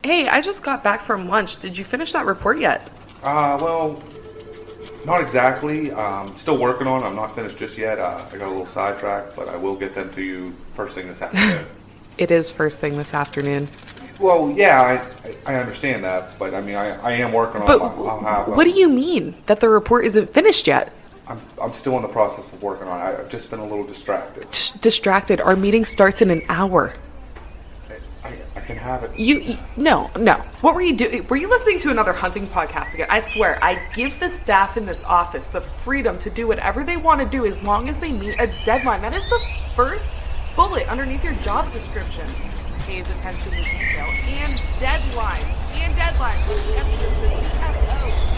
Hey, I just got back from lunch. Did you finish that report yet? Well, not exactly. Still working on it. I'm not finished just yet. I got a little sidetracked, but I will get them to you first thing this afternoon. It is first thing this afternoon. Well, yeah, I understand that, but I mean, I am working on But it. I'll have. what do you mean that the report isn't finished yet? I'm still in the process of working on it. I've just been a little distracted. Distracted. Our meeting starts in an hour. I can have it. No. What were you doing? Were you listening to another hunting podcast again? I swear, I give the staff in this office the freedom to do whatever they want to do as long as they meet a deadline. That is the first bullet underneath your job description. Pays attention to detail and deadlines. And deadlines. With the emphasis of FO.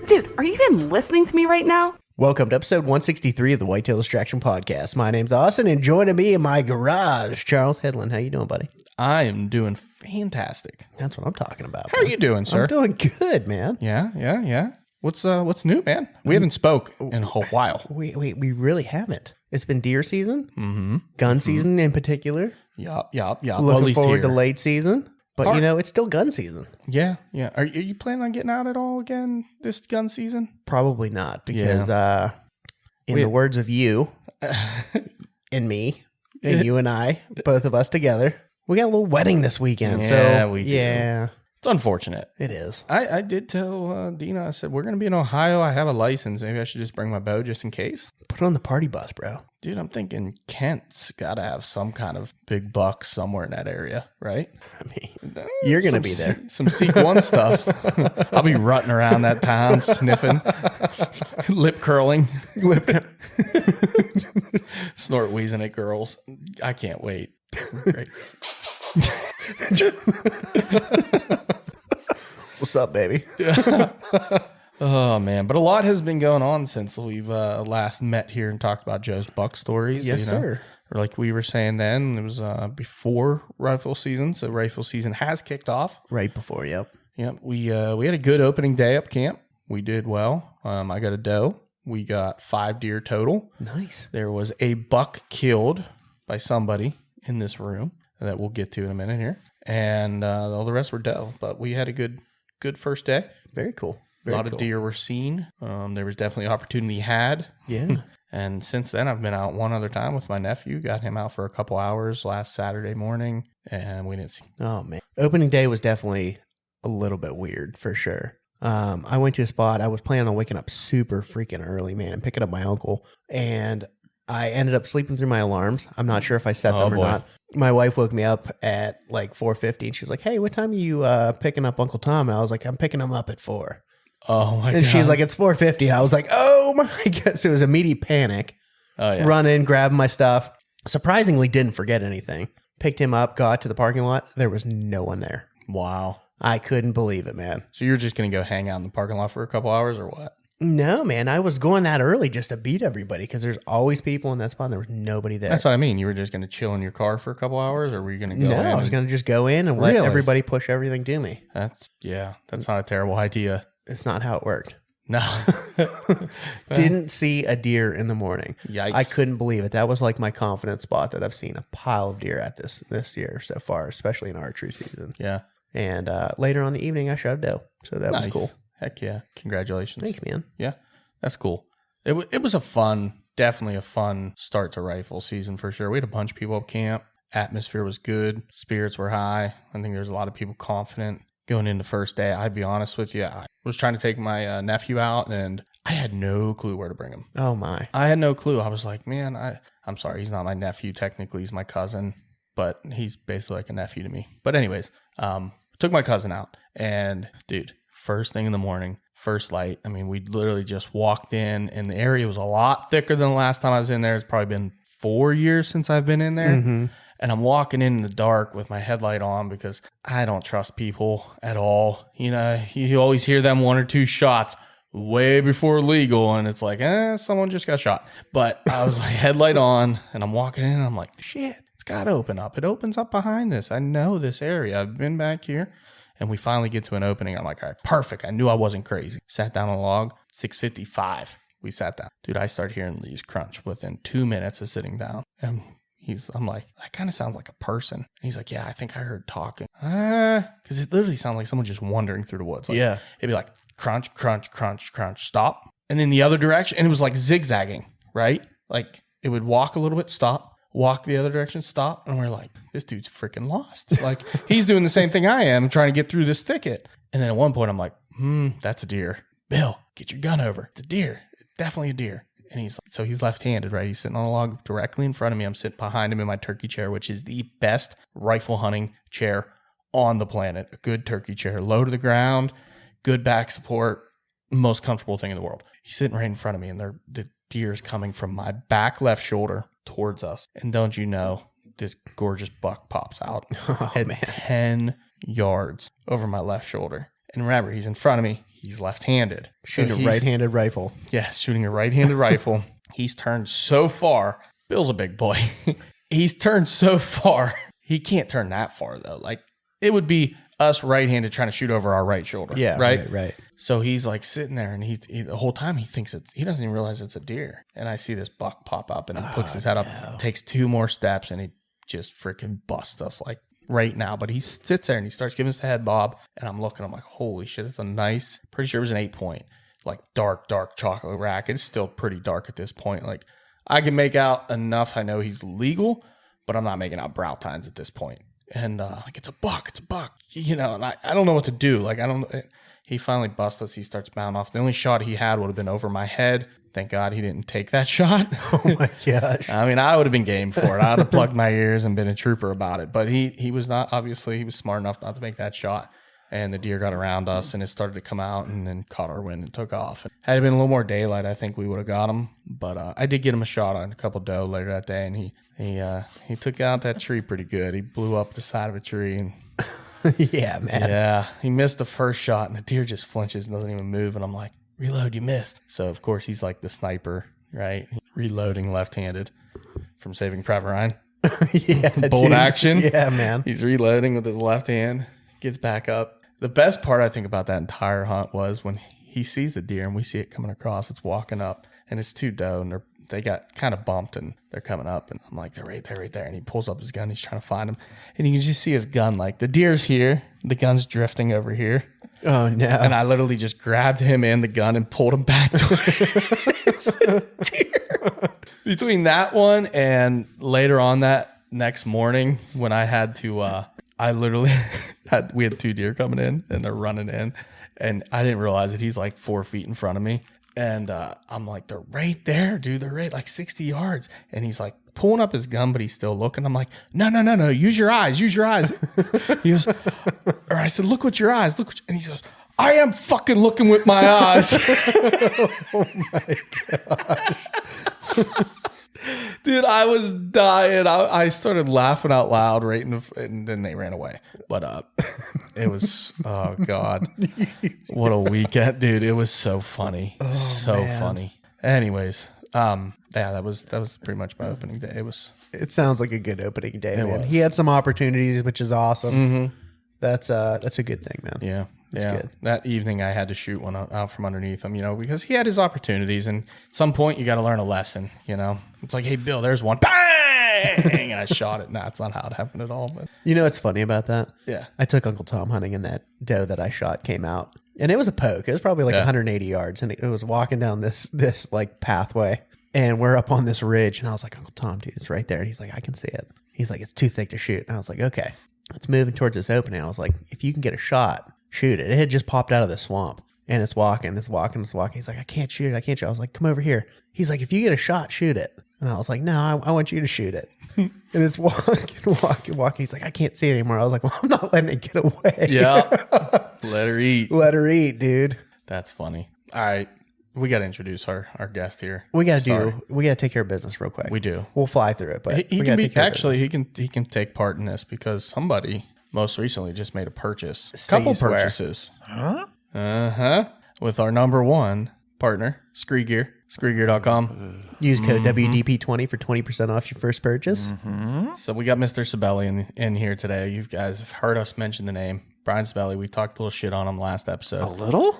Dude, are you even listening to me right now? Welcome to episode 163 of the Whitetail Distraction Podcast. My name's Austin, and joining me in my garage, Charles Headland. How you doing, buddy? I am doing fantastic. That's what I'm talking about. How are you doing, sir? I'm doing good, man. Yeah. What's new, man? We haven't spoke in a whole while. We really haven't. It's been deer season, gun season in particular. Yup. Looking forward to late season, but it's still gun season. Yeah. Are you planning on getting out at all again this gun season? Probably not, because in the words of you and me, and you and I, both of us together, we got a little wedding this weekend. Yeah, so we do. Yeah, it's unfortunate. It is. I did tell Dina, I said, we're going to be in Ohio. I have a license. Maybe I should just bring my bow just in case. Put it on the party bus, bro. Dude, I'm thinking Kent's got to have some kind of big buck somewhere in that area, right? I mean, you're going to be there. Some Seek 1 stuff. I'll be rutting around that town, sniffing, lip curling, snort wheezing at girls. I can't wait. Great. What's up, baby? Oh, man. But a lot has been going on since we've last met here and talked about Joe's buck stories. Yes, sir. Or like we were saying then, it was before rifle season. So rifle season has kicked off. Right before, yep. Yep. We had a good opening day up camp. We did well. I got a doe. We got 5 deer total. Nice. There was a buck killed by somebody in this room that we'll get to in a minute here. And all the rest were doe. But we had a good first day. Very cool. A lot of deer were seen. There was definitely opportunity had. Yeah. And since then, I've been out one other time with my nephew. Got him out for a couple hours last Saturday morning, and we didn't see. Oh, man. Opening day was definitely a little bit weird, for sure. I went to a spot. I was planning on waking up super freaking early, man, and picking up my uncle. And I ended up sleeping through my alarms. I'm not sure if I set them or not. My wife woke me up at like 4:50, and she was like, "Hey, what time are you picking up Uncle Tom?" And I was like, "I'm picking him up at 4." Oh my god! And she's like, "It's 4:50." And I was like, "Oh my god!" So it was immediate panic. Oh yeah. Run in, grab my stuff. Surprisingly, didn't forget anything. Picked him up, got to the parking lot. There was no one there. Wow. I couldn't believe it, man. So you're just gonna go hang out in the parking lot for a couple hours, or what? No, man. I was going that early just to beat everybody because there's always people in that spot and there was nobody there. That's what I mean. You were just gonna chill in your car for a couple hours, or were you gonna go? No, I was going to just go in and let everybody push everything to me. That's not a terrible idea. It's not how it worked. No. Didn't see a deer in the morning. Yikes. I couldn't believe it. That was like my confident spot that I've seen a pile of deer at this year so far, especially in archery season. Yeah. And later on in the evening, I shot a doe. So that was cool. Heck yeah. Congratulations. Thanks, man. Yeah. That's cool. It was definitely a fun start to rifle season for sure. We had a bunch of people at camp. Atmosphere was good. Spirits were high. I think there's a lot of people confident going into first day. I'd be honest with you. I was trying to take my nephew out and I had no clue where to bring him. Oh my. I had no clue. I was like, man, I'm sorry. He's not my nephew. Technically, he's my cousin, but he's basically like a nephew to me. But anyways, took my cousin out and dude, first thing in the morning, first light. I mean, we literally just walked in and the area was a lot thicker than the last time I was in there. It's probably been 4 years since I've been in there. Mm-hmm. And I'm walking in the dark with my headlight on because I don't trust people at all. You know, you always hear them 1 or 2 shots way before legal. And it's like, someone just got shot. But I was like headlight on and I'm walking in and I'm like, shit, it's got to open up. It opens up behind this. I know this area. I've been back here. And we finally get to an opening. I'm like, all right, perfect. I knew I wasn't crazy. Sat down on a log, 6:55. We sat down. Dude, I start hearing these crunch within 2 minutes of sitting down. And I'm like, that kind of sounds like a person. And he's like, yeah, I think I heard talking. Because it literally sounded like someone just wandering through the woods. Like, Yeah. It'd be like crunch, crunch, crunch, crunch, stop. And then the other direction. And it was like zigzagging, right? Like it would walk a little bit, stop, walk the other direction, stop. And we're like, this dude's freaking lost. Like he's doing the same thing I am, trying to get through this thicket. And then at one point I'm like, that's a deer. Bill, get your gun over. It's a deer. It's definitely a deer. And he's left-handed, right? He's sitting on a log directly in front of me. I'm sitting behind him in my turkey chair, which is the best rifle hunting chair on the planet. A good turkey chair, low to the ground, good back support, most comfortable thing in the world. He's sitting right in front of me, and the deer's coming from my back left shoulder towards us. And don't you know, this gorgeous buck pops out at 10 yards over my left shoulder. And remember, he's in front of me. He's left-handed. Shooting a right-handed rifle. Yes, shooting a right-handed rifle. He's turned so far. Bill's a big boy. He's turned so far. He can't turn that far, though. Like, it would be us right-handed trying to shoot over our right shoulder. Yeah, right. So he's like sitting there, and he the whole time he doesn't even realize it's a deer. And I see this buck pop up, and he puts his head up, takes 2 more steps, and he just freaking busts us like right now. But he sits there and he starts giving us the head bob, and I'm looking, I'm like, holy shit, it's a nice, pretty sure it was an 8-point, like dark chocolate rack. It's still pretty dark at this point. Like I can make out enough. I know he's legal, but I'm not making out brow tines at this point. And like, it's a buck, you know, and I don't know what to do. Like, he finally busts us. He starts bouncing off. The only shot he had would have been over my head. Thank God he didn't take that shot. Oh my gosh. I mean, I would have been game for it. I would have plugged my ears and been a trooper about it. But he was not, obviously, he was smart enough not to make that shot. And the deer got around us, and it started to come out and then caught our wind and took off. Had it been a little more daylight, I think we would have got him. But I did get him a shot on a couple doe later that day, and he took out that tree pretty good. He blew up the side of a tree. And yeah, man. Yeah, he missed the first shot, and the deer just flinches and doesn't even move. And I'm like, reload, you missed. So, of course, he's like the sniper, right? Reloading left-handed from Saving Private Ryan. Yeah, Bold dude. action. Yeah, man. He's reloading with his left hand, gets back up. The best part, I think, about that entire hunt was when he sees the deer and we see it coming across. It's walking up, and it's 2 doe, and they got kind of bumped, and they're coming up. And I'm like, they're right there. And he pulls up his gun. He's trying to find them. And you can just see his gun. Like, the deer's here. The gun's drifting over here. Oh, no. And I literally just grabbed him and the gun and pulled him back towards the deer. Between that one and later on that next morning when I had to, I literally we had 2 deer coming in, and they're running in, and I didn't realize it. He's like 4 feet in front of me. And I'm like, they're right there, dude. They're right like 60 yards. And he's like pulling up his gun, but he's still looking. I'm like, no. Use your eyes. He goes, or I said, look with your eyes. And he goes, I am fucking looking with my eyes. Oh my gosh. Dude, I was dying. I started laughing out loud right and then they ran away. But it was, oh God, what a weekend, dude. It was so funny. Funny. Anyways, yeah, that was pretty much my opening day. It sounds like a good opening day, man. was. He had some opportunities, which is awesome. Mm-hmm. That's a good thing, man. Yeah. That's good. That evening I had to shoot one out from underneath him, because he had his opportunities, and at some point you got to learn a lesson, It's like, hey, Bill, there's one. Bang! And I shot it. Nah, it's not how it happened at all. But You know what's funny about that? Yeah. I took Uncle Tom hunting, and that doe that I shot came out. And it was a poke. It was probably like 180 yards, and it was walking down this like pathway. And we're up on this ridge, and I was like, Uncle Tom, dude, it's right there. And he's like, I can see it. He's like, it's too thick to shoot. And I was like, okay, it's moving towards this opening. I was like, if you can get a shot, shoot it. It had just popped out of the swamp, and it's walking. He's like, I can't shoot it. I was like, come over here. He's like, if you get a shot, shoot it. And I was like, no, I want you to shoot it. And it's walking. He's like, I can't see it anymore. I was like, well, I'm not letting it get away. Yeah. Let her eat. Let her eat, dude. That's funny. All right. We got to introduce our guest here. We got to take care of business real quick. We do. We'll fly through it, but he we can gotta be, take care of actually, he can take part in this because somebody most recently just made a purchase. Say Couple you swear. purchases. Huh? With our number one partner, Scree Gear, ScreeGear.com. Use code WDP20 for 20% off your first purchase. So we got Mr. Cibelli in here today. You guys have heard us mention the name Brian Cibelli. We talked a little shit on him last episode. A little?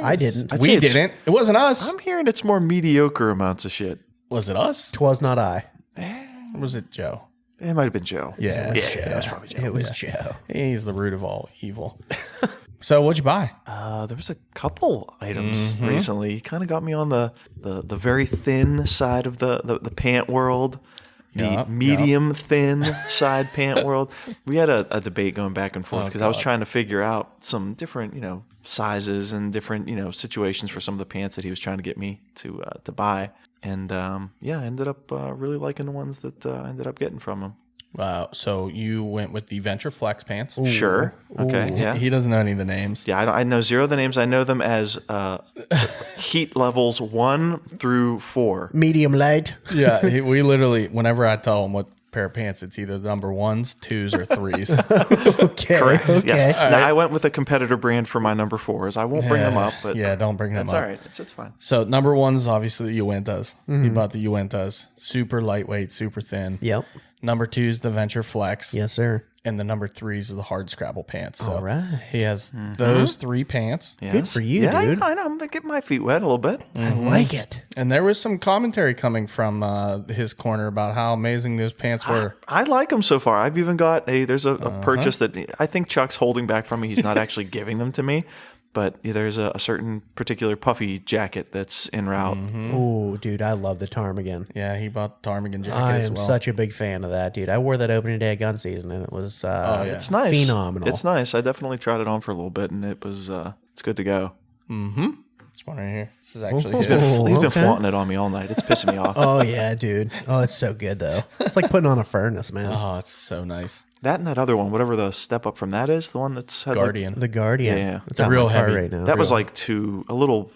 I didn't. I'd say We it's- didn't. It wasn't us. I'm hearing it's more mediocre amounts of shit. Was it us? 'Twas not I. Or was it Joe? It might have been Joe. Yeah. It was probably Joe. It was Joe. He's the root of all evil. So what'd you buy? There was a couple items recently. Kind of got me on the very thin side of the pant world. The Yup, medium thin side pant world. We had a debate going back and forth because I was trying to figure out some different, sizes and different, situations for some of the pants that he was trying to get me to buy. And I ended up really liking the ones that I ended up getting from him. Wow. So you went with the Venture Flex pants. Sure. Okay. Yeah. He doesn't know any of the names. Yeah, I know zero of the names. I know them as heat levels 1 through 4. Medium light. Yeah. We literally, whenever I tell him what pair of pants, it's either number 1s, 2s, or 3s. Okay. Correct. Okay. Yes. Now, I went with a competitor brand for my number 4s. I won't bring them up, but yeah, don't bring them that's up. all right. It's fine. So number 1 is obviously the Uintas. He bought the Uintas. Super lightweight, super thin. Yep. Number 2 is the Venture Flex. Yes, sir. And the number 3 is the hard Scrabble pants. So All right. he has those 3 pants. Yes. Good for you, yeah, dude. I know. I'm gonna get my feet wet a little bit. I like it. And there was some commentary coming from his corner about how amazing those pants were. I like them so far. I've even got there's a purchase that I think Chuck's holding back from me. He's not actually giving them to me, but there's a certain particular puffy jacket that's en route. Oh, dude, I love the ptarmigan. Yeah, he bought the ptarmigan jacket I as am well. such a big fan of that, dude. I wore that opening day of gun season, and it was It's nice. phenomenal. It's nice. I definitely tried it on for a little bit, and it was it's good to go. This one right here. This is actually He's his. been- He's been okay. flaunting it on me all night. It's pissing me off. Oh yeah, dude. Oh, it's so good though. It's like putting on a furnace, man. Oh, it's so nice. That and that other one, whatever the step up from that is, the one that's had Guardian. The Guardian. Yeah. It's They're on real my car heavy. right now. that was like a little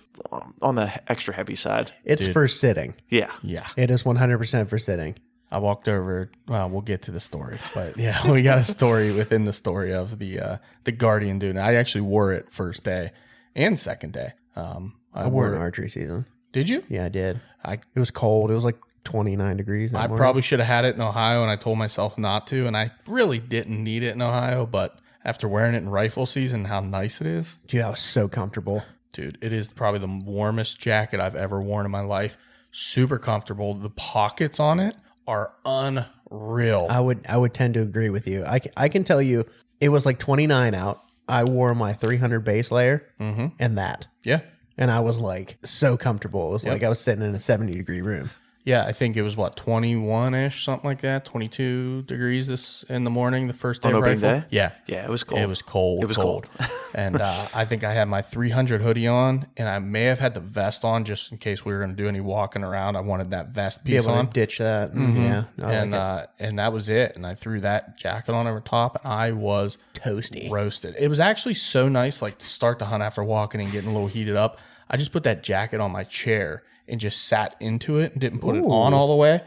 on the extra heavy side. It's for sitting. Yeah. Yeah. It is 100% for sitting. I walked over. Well, we'll get to the story, but yeah, we got a story within the story of the Guardian dude. I actually wore it first day and second day. I wore it in archery season. Did you? Yeah, I did. I It was cold. It was like 29 degrees. that I morning. probably should have had it in Ohio, and I told myself not to, and I really didn't need it in Ohio. But after wearing it in rifle season, how nice it is, Dude, I was so comfortable. dude! It is probably the warmest jacket I've ever worn in my life. Super comfortable. The pockets on it are unreal. I would tend to agree with you. I can tell you, it was like 29 out. I wore my 300 base layer and that. Yeah. And I was like so comfortable. It was like I was sitting in a 70-degree room. Yeah, I think it was 21-ish, something like that. 22 degrees this in the morning, the first day On of opening rifle. day? Yeah. Yeah, it was cold. It was cold. It was cold. And I think I had my 300 hoodie on, and I may have had the vest on just in case we were going to do any walking around. I wanted that vest Be piece able on. to ditch that. Yeah. I like it. And that was it. And I threw that jacket on over top, and I was Toasty. roasted. It was actually so nice, like to start the hunt after walking and getting a little heated up. I just put that jacket on my chair and just sat into it and didn't put it on all the way.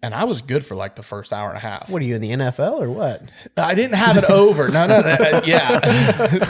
And I was good for like the first hour and a half. What are you in the NFL or what? I didn't have it over. No. Yeah.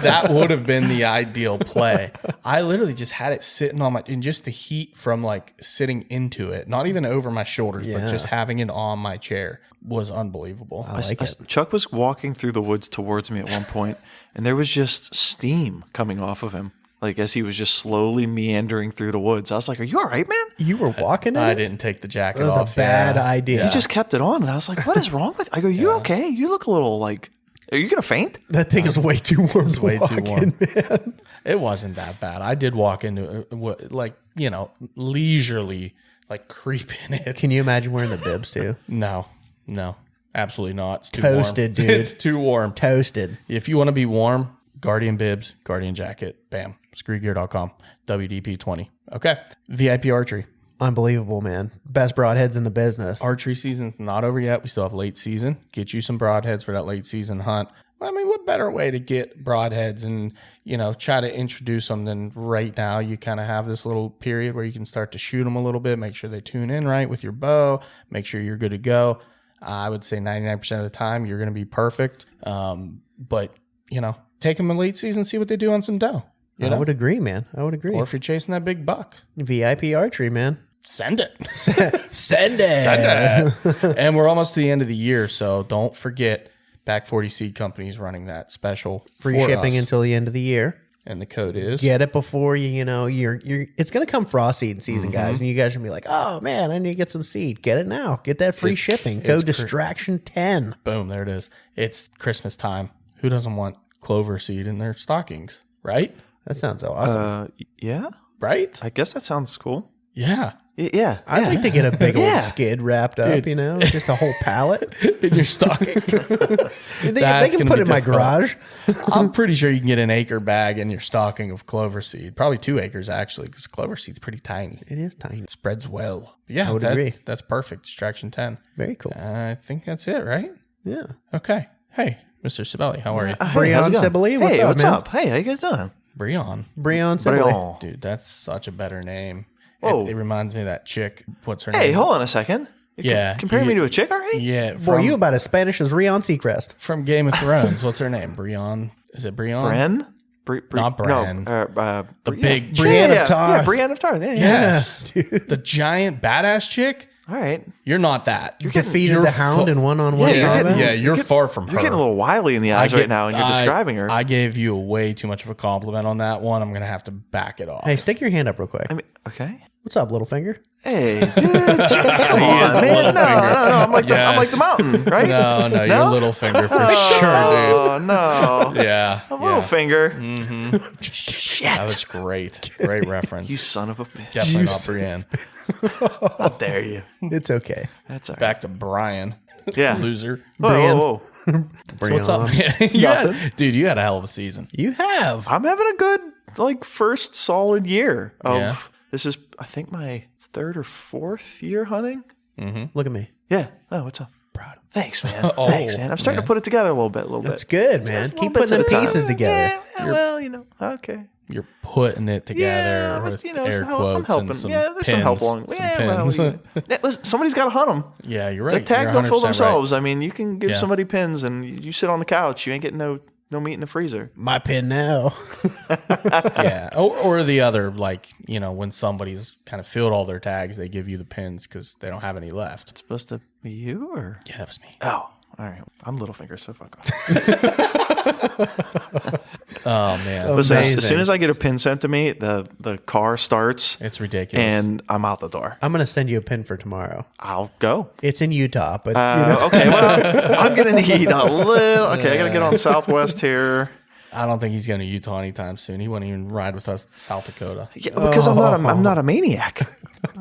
That would have been the ideal play. I literally just had it sitting on and just the heat from like sitting into it, not even over my shoulders, but just having it on my chair was unbelievable. I like it. Chuck was walking through the woods towards me at one point, and there was just steam coming off of him. Like as he was just slowly meandering through the woods. I was like, "Are you all right, man?" You were walking in I it? didn't take the jacket That was off. a bad Yeah. idea. He just kept it on, and I was like, "What is wrong with?" I go, "You okay? You look a little like, are you gonna faint?" That thing is way too warm. It's way too walk warm. in, man. It wasn't that bad. I did walk into it, like, leisurely, like creep in it. Can you imagine wearing the bibs too? No, absolutely not. It's too Toasted, warm. dude. It's too warm. Toasted. If you want to be warm, Guardian bibs, Guardian jacket, bam, screwgear.com, WDP20. Okay. VIP archery. Unbelievable, man. Best broadheads in the business. Archery season's not over yet. We still have late season. Get you some broadheads for that late season hunt. I mean, what better way to get broadheads and, try to introduce them than right now? You kind of have this little period where you can start to shoot them a little bit, make sure they tune in right with your bow, make sure you're good to go. I would say 99% of the time you're going to be perfect. But, take them in late season, see what they do on some doe. I would agree, man. I would agree. Or if you're chasing that big buck, VIP archery, man. send it. Send it. Send it. And we're almost to the end of the year, so don't forget Back 40 Seed Company is running that special. Free for shipping us. until the end of the year. And the code is? Get it before you're it's going to come frost seed season, guys. And you guys are going to be like, oh man, I need to get some seed. Get it now. Get that free shipping. Code Distraction 10. Boom, there it is. It's Christmas time. Who doesn't want clover seed in their stockings, right? That sounds awesome. Yeah. Right? I guess that sounds cool. Yeah. Yeah. I'd like to get a big Yeah. old skid wrapped up, Dude. just a whole pallet. In your stocking. They That's can gonna put be it in my difficult. garage. I'm pretty sure you can get an acre bag in your stocking of clover seed. Probably 2 acres, actually, because clover seed's pretty tiny. It is tiny. It spreads well. Yeah, I would agree. That's perfect. Distraction 10. Very cool. I think that's it, right? Yeah. Okay. Hey, Mr. Cibelli, how are you? Hey, how's it Breon going? Cibelli, what's Hey, up, what's man? up? Hey, how you guys doing? Breon. Breon Cibelli. Breon. Dude, that's such a better name. Whoa. It reminds me of that chick. What's her Hey, name? hold on a second. Yeah. Comparing me to a chick already? Yeah. Boy, you about as Spanish as Rion Seacrest. From Game of Thrones. What's her name? Breon. Is it Breon? Bren? Not Bren. No, The big Brienne yeah, of Tarth. Yeah, Brienne of Tarth. Yeah, yeah. Yes. dude. The giant badass chick? All right. You're not that. Defeated you're the Hound in one-on-one Yeah, combat. Yeah, you're far from her. You're getting a little wily in the eyes right now, and you're describing her. I gave you way too much of a compliment on that one. I'm going to have to back it off. Hey, stick your hand up real quick. I mean, okay. What's up, little finger? Hey, dude, come on, is man. little No, finger. I'm like Yes. the mountain, right? No, No? your little finger for sure, Oh, no. dude. Yeah. A little finger. That was great. Great reference. You son of a bitch. Definitely not Brienne. How dare you? It's okay. That's all right. Back to Brian. Yeah. Loser. Whoa, whoa, whoa. So what's up, man? Dude, you had a hell of a season. You have. I'm having a good, first solid year of, Yeah. this is, I think, my 3rd or 4th year hunting. Look at me. Yeah. Oh, what's up? Proud. Thanks, man. Oh, Thanks, man. I'm starting to put it together a little bit. That's good, man. Just little Keep putting them bits at a time. pieces together. Yeah, well, okay. You're putting it together Yeah, with but, air I'm quotes helping. and some Yeah, there's pins. some help along. Some Yeah, well, pins. yeah, listen, somebody's got to hunt them. Yeah, you're right. The tags You're don't fill 100% right. themselves. I mean, you can give Yeah. somebody pins, and you sit on the couch. You ain't getting no meat in the freezer. My pin now. Yeah. Or the other, when somebody's kind of filled all their tags, they give you the pins because they don't have any left. It's supposed to be you, or Yeah, that was me. oh, all right. I'm Littlefinger, so fuck off. Oh, man. Listen, Amazing. as soon as I get a pin sent to me, the car starts, It's ridiculous. and I'm out the door. I'm going to send you a pin for tomorrow. I'll go. It's in Utah, but Okay, well, I'm gonna need a little. Okay, I gotta get on Southwest here. I don't think he's going to Utah anytime soon. He won't even ride with us to South Dakota. Yeah, because I'm not a maniac.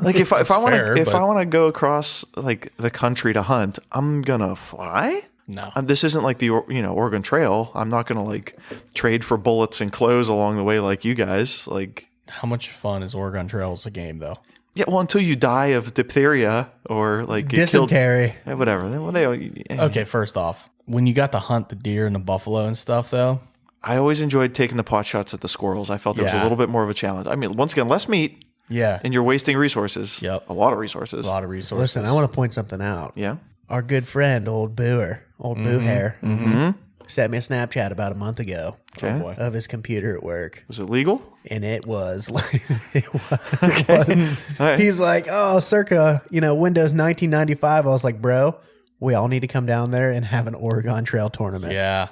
Like if I want fair, to but- I want to go across the country to hunt, I'm gonna fly. No. This isn't like the Oregon Trail. I'm not gonna trade for bullets and clothes along the way like you guys. How much fun is Oregon Trail as a game, though? Yeah, well, until you die of diphtheria or get killed, dysentery. whatever. Okay, first off, when you got to hunt the deer and the buffalo and stuff, though, I always enjoyed taking the pot shots at the squirrels. I felt it was a Yeah. little bit more of a challenge. I mean, once again, less meat. yeah, And you're wasting resources. Yep. A lot of resources. a lot of resources. Listen, I want to point something out. Yeah. Our good friend, old Boo Hair, sent me a Snapchat about a month ago Okay. Oh, boy. of his computer at work. Was it legal? And it was like, All right. he's like, oh, circa, Windows 1995. I was like, bro, we all need to come down there and have an Oregon Trail tournament. Yeah,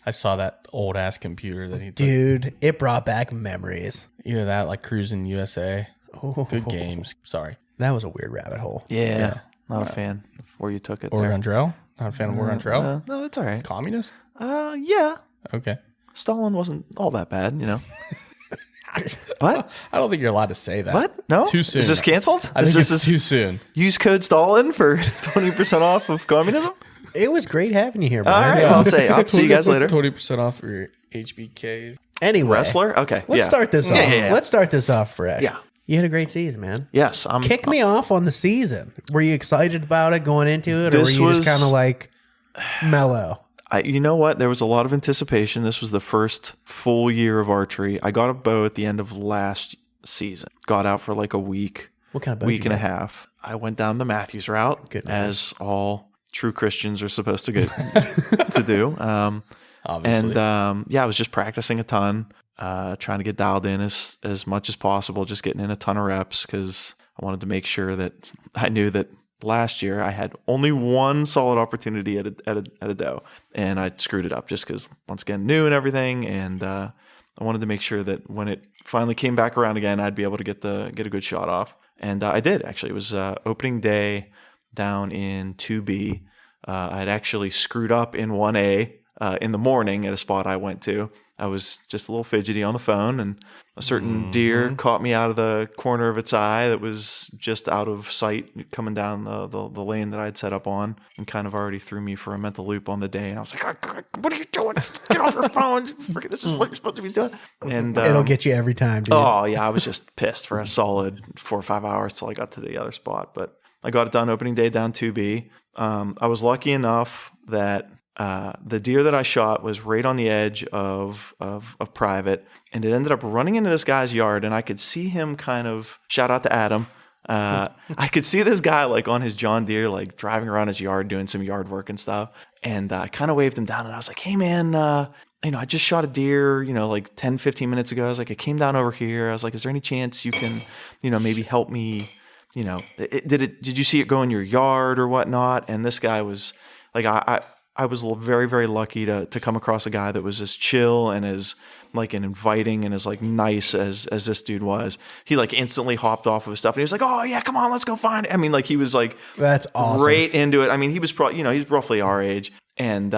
I saw that old ass computer that he took. Dude, it brought back memories. Either that, like Cruising USA. Oh, Good games. Sorry. that was a weird rabbit hole. Yeah. Not a fan of where you took it. Oregon Trail? Not a fan of Oregon Trail? There. No, that's all right. Communist? Yeah. Okay. Stalin wasn't all that bad, What? I don't think you're allowed to say that. What? No? Too soon. Is this canceled? I think Is it's too soon. use code Stalin for 20% off of communism? It was great having you here, All Brian. right. Well, I'll see you guys later. 20% off for your HBKs. Anyway, Wrestler? Okay. let's yeah. start this off. yeah. Let's start this off fresh. Yeah. You had a great season, man. Yes. I'm Kick me off on the season. Were you excited about it going into it, or were This you just was- kind of like mellow? You know what? There was a lot of anticipation. This was the first full year of archery. I got a bow at the end of last season. Got out for a week, What kind of bow week did you and a get? half. I went down the Matthews route, Good man. as all true Christians are supposed to get to do. Obviously. And I was just practicing a ton, trying to get dialed in as much as possible, just getting in a ton of reps because I wanted to make sure that I knew that last year, I had only one solid opportunity at a doe, and I screwed it up just because, once again, new and everything, and I wanted to make sure that when it finally came back around again, I'd be able to get a good shot off, and I did actually. It was opening day down in 2B. I'd actually screwed up in 1A in the morning at a spot I went to. I was just a little fidgety on the phone, and a certain deer caught me out of the corner of its eye that was just out of sight coming down the lane that I'd set up on, and kind of already threw me for a mental loop on the day. And I was like, what are you doing? Get off your phone. This is what you're supposed to be doing. And It'll get you every time, dude. Oh, yeah. I was just pissed for a solid 4 or 5 hours till I got to the other spot. But I got it done opening day down 2B. I was lucky enough that the deer that I shot was right on the edge of private, and it ended up running into this guy's yard, and I could see him kind of, shout out to Adam. I could see this guy like on his John Deere, like driving around his yard, doing some yard work and stuff. And I kind of waved him down, and I was like, hey man, I just shot a deer, like 10, 15 minutes ago. I was like, I came down over here. I was like, is there any chance you can, maybe help me? Did you see it go in your yard or whatnot? And this guy was like, I was very, very lucky to come across a guy that was as chill and as like an inviting and as like nice as this dude was. He like instantly hopped off of his stuff, and he was like, oh yeah, come on, let's go find it. I mean, like he was like, that's awesome. Right into it. I mean, he was probably, he's roughly our age, and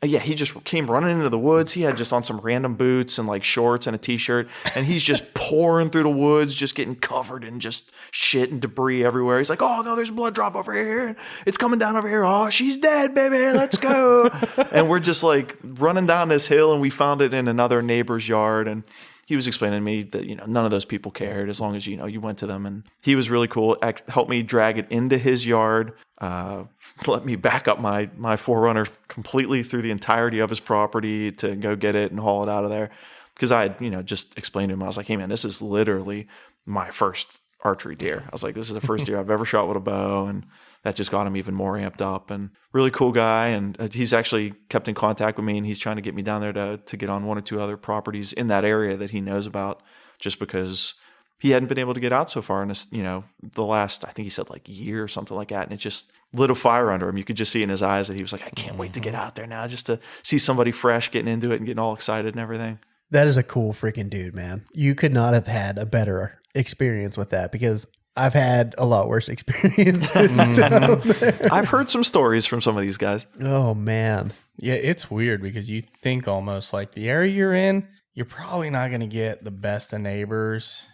yeah, he just came running into the woods. He had just on some random boots and like shorts and a t-shirt, and he's just pouring through the woods, just getting covered in just shit and debris everywhere. He's like, oh no, there's a blood drop over here. It's coming down over here. Oh, she's dead, baby. Let's go. And we're just like running down this hill, and we found it in another neighbor's yard. And he was explaining to me that, none of those people cared as long as, you went to them. And he was really cool. Helped me drag it into his yard. Let me back up my 4Runner completely through the entirety of his property to go get it and haul it out of there. Because I had, just explained to him, I was like, hey man, this is literally my first archery deer. I was like, this is the first deer I've ever shot with a bow. And that just got him even more amped up, and really cool guy. And he's actually kept in contact with me, and he's trying to get me down there to get on 1 or 2 other properties in that area that he knows about, just because he hadn't been able to get out so far in this, the last, I think he said like year or something like that. And it just lit a fire under him. You could just see in his eyes that he was like, I can't wait to get out there now, just to see somebody fresh getting into it and getting all excited and everything. That is a cool freaking dude, man. You could not have had a better experience with that, because I've had a lot worse experiences down there. I've heard some stories from some of these guys. Oh, man. Yeah, it's weird because you think almost like the area you're in, you're probably not going to get the best of neighbors.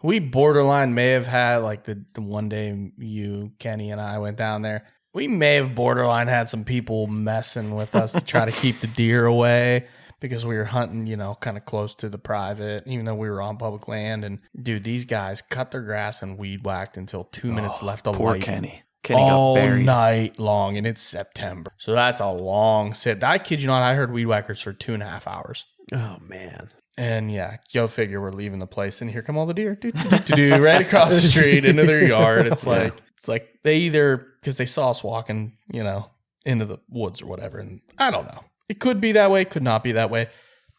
We borderline may have had like the one day you, Kenny, and I went down there. We may have borderline had some people messing with us to try to keep the deer away, because we were hunting, kind of close to the private, even though we were on public land. And dude, these guys cut their grass and weed whacked until 2 minutes left of poor light. Kenny all got buried night long, and it's September, so that's a long sit. I kid you not, I heard weed whackers for 2.5 hours. Oh man. And yeah, go figure, we're leaving the place, and here come all the deer, right across the street into their yard. It's like they either, because they saw us walking, into the woods or whatever, and I don't know. It could be that way, could not be that way,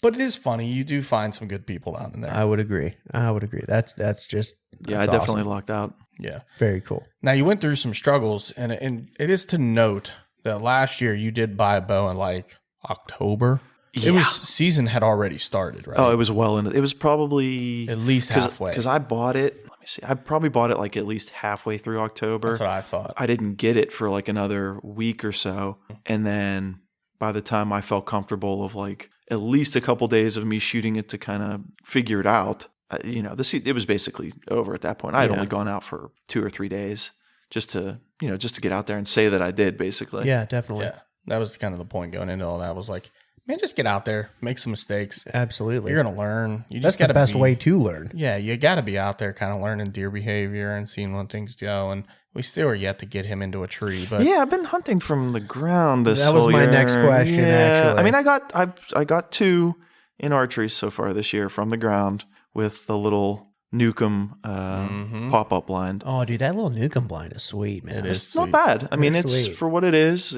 but it is funny. You do find some good people down in there. I would agree. That's just I definitely lucked out. Yeah, very cool. Now you went through some struggles, and it is to note that last year you did buy a bow in like October. Yeah. Season had already started, right? Oh, it was well into. It was probably at least halfway, because I bought it. Let me see. I probably bought it like at least halfway through October. That's what I thought. I didn't get it for like another week or so, and then by the time I felt comfortable of like at least a couple days of me shooting it to kind of figure it out, it was basically over at that point. I had only gone out for 2 or 3 days just to get out there and say that I did, basically. Yeah, definitely. Yeah, that was kind of the point going into all that. Was like, man, just get out there, make some mistakes. Absolutely. You're going to learn. That's the best way to learn. Yeah, you got to be out there kind of learning deer behavior and seeing when things go. And we still are yet to get him into a tree. But yeah, I've been hunting from the ground this That was whole my year. next question, actually. I mean, I got 2 in archery so far this year from the ground with the little Newcomb pop-up blind. Oh, dude, that little Newcomb blind is sweet, man. It's not bad. I mean, it's sweet. for what it is.